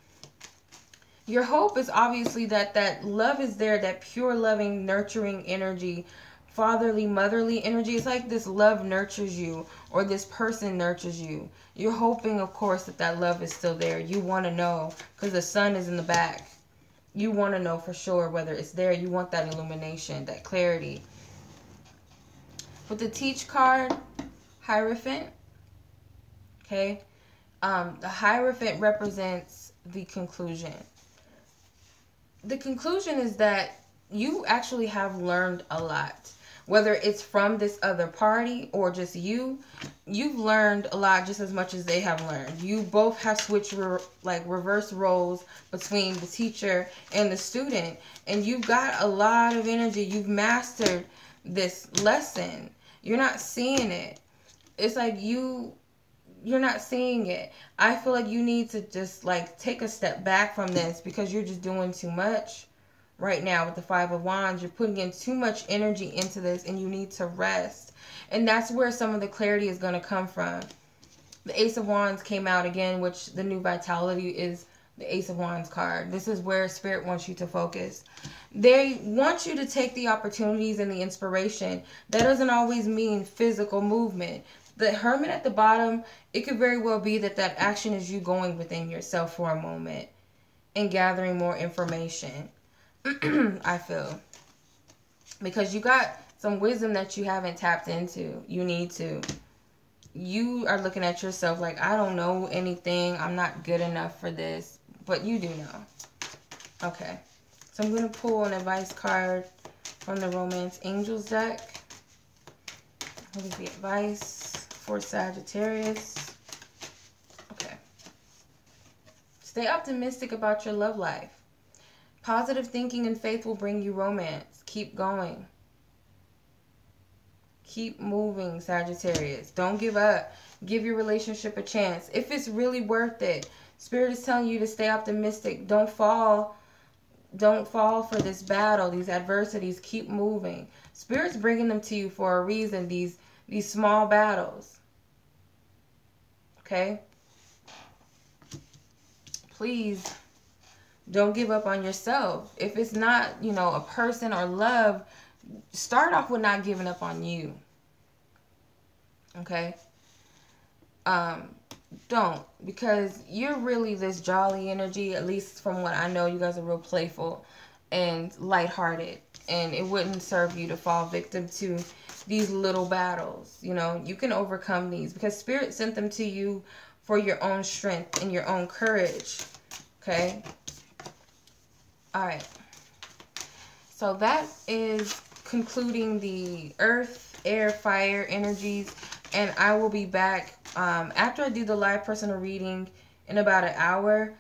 Speaker 1: Your hope is obviously that love is there. That pure loving nurturing energy. Fatherly, motherly energy. It's like this love nurtures you. Or this person nurtures you. You're hoping, of course, that love is still there. You want to know. Because the sun is in the back. You want to know for sure whether it's there. You want that illumination. That clarity. With the Teach card, Hierophant. Okay. The Hierophant represents the conclusion. The conclusion is that you actually have learned a lot. Whether it's from this other party or just you, you've learned a lot just as much as they have learned. You both have switched reverse roles between the teacher and the student. And you've got a lot of energy. You've mastered this lesson. You're not seeing it. It's like you're not seeing it. I feel like you need to just like take a step back from this because you're just doing too much right now with the 5 of Wands. You're putting in too much energy into this and you need to rest. And that's where some of the clarity is going to come from. The Ace of Wands came out again, which the new vitality is the Ace of Wands card. This is where Spirit wants you to focus. They want you to take the opportunities and the inspiration. That doesn't always mean physical movement. The Hermit at the bottom, it could very well be that action is you going within yourself for a moment and gathering more information. I feel. Because you got some wisdom that you haven't tapped into. You need to. You are looking at yourself like, I don't know anything. I'm not good enough for this. But you do know. Okay. So I'm going to pull an advice card from the Romance Angels deck. What is the advice for Sagittarius? Okay. Stay optimistic about your love life. Positive thinking and faith will bring you romance. Keep going. Keep moving, Sagittarius. Don't give up. Give your relationship a chance. If it's really worth it. Spirit is telling you to stay optimistic. Don't fall. Don't fall for this battle, these adversities. Keep moving. Spirit's bringing them to you for a reason, these small battles. Okay? Please don't give up on yourself. If it's not, a person or love, start off with not giving up on you. Okay? Don't. Because you're really this jolly energy. At least from what I know, you guys are real playful and lighthearted. And it wouldn't serve you to fall victim to these little battles. You can overcome these. Because Spirit sent them to you for your own strength and your own courage. Okay? Alright. So that is concluding the earth, air, fire energies. And I will be back after I do the live personal reading in about an hour.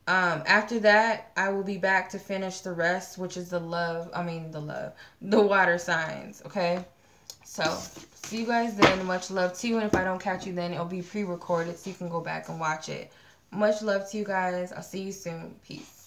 Speaker 1: After that, I will be back to finish the rest, which is the water signs. Okay? So, see you guys then. Much love to you. And if I don't catch you then, it'll be pre-recorded so you can go back and watch it. Much love to you guys. I'll see you soon. Peace.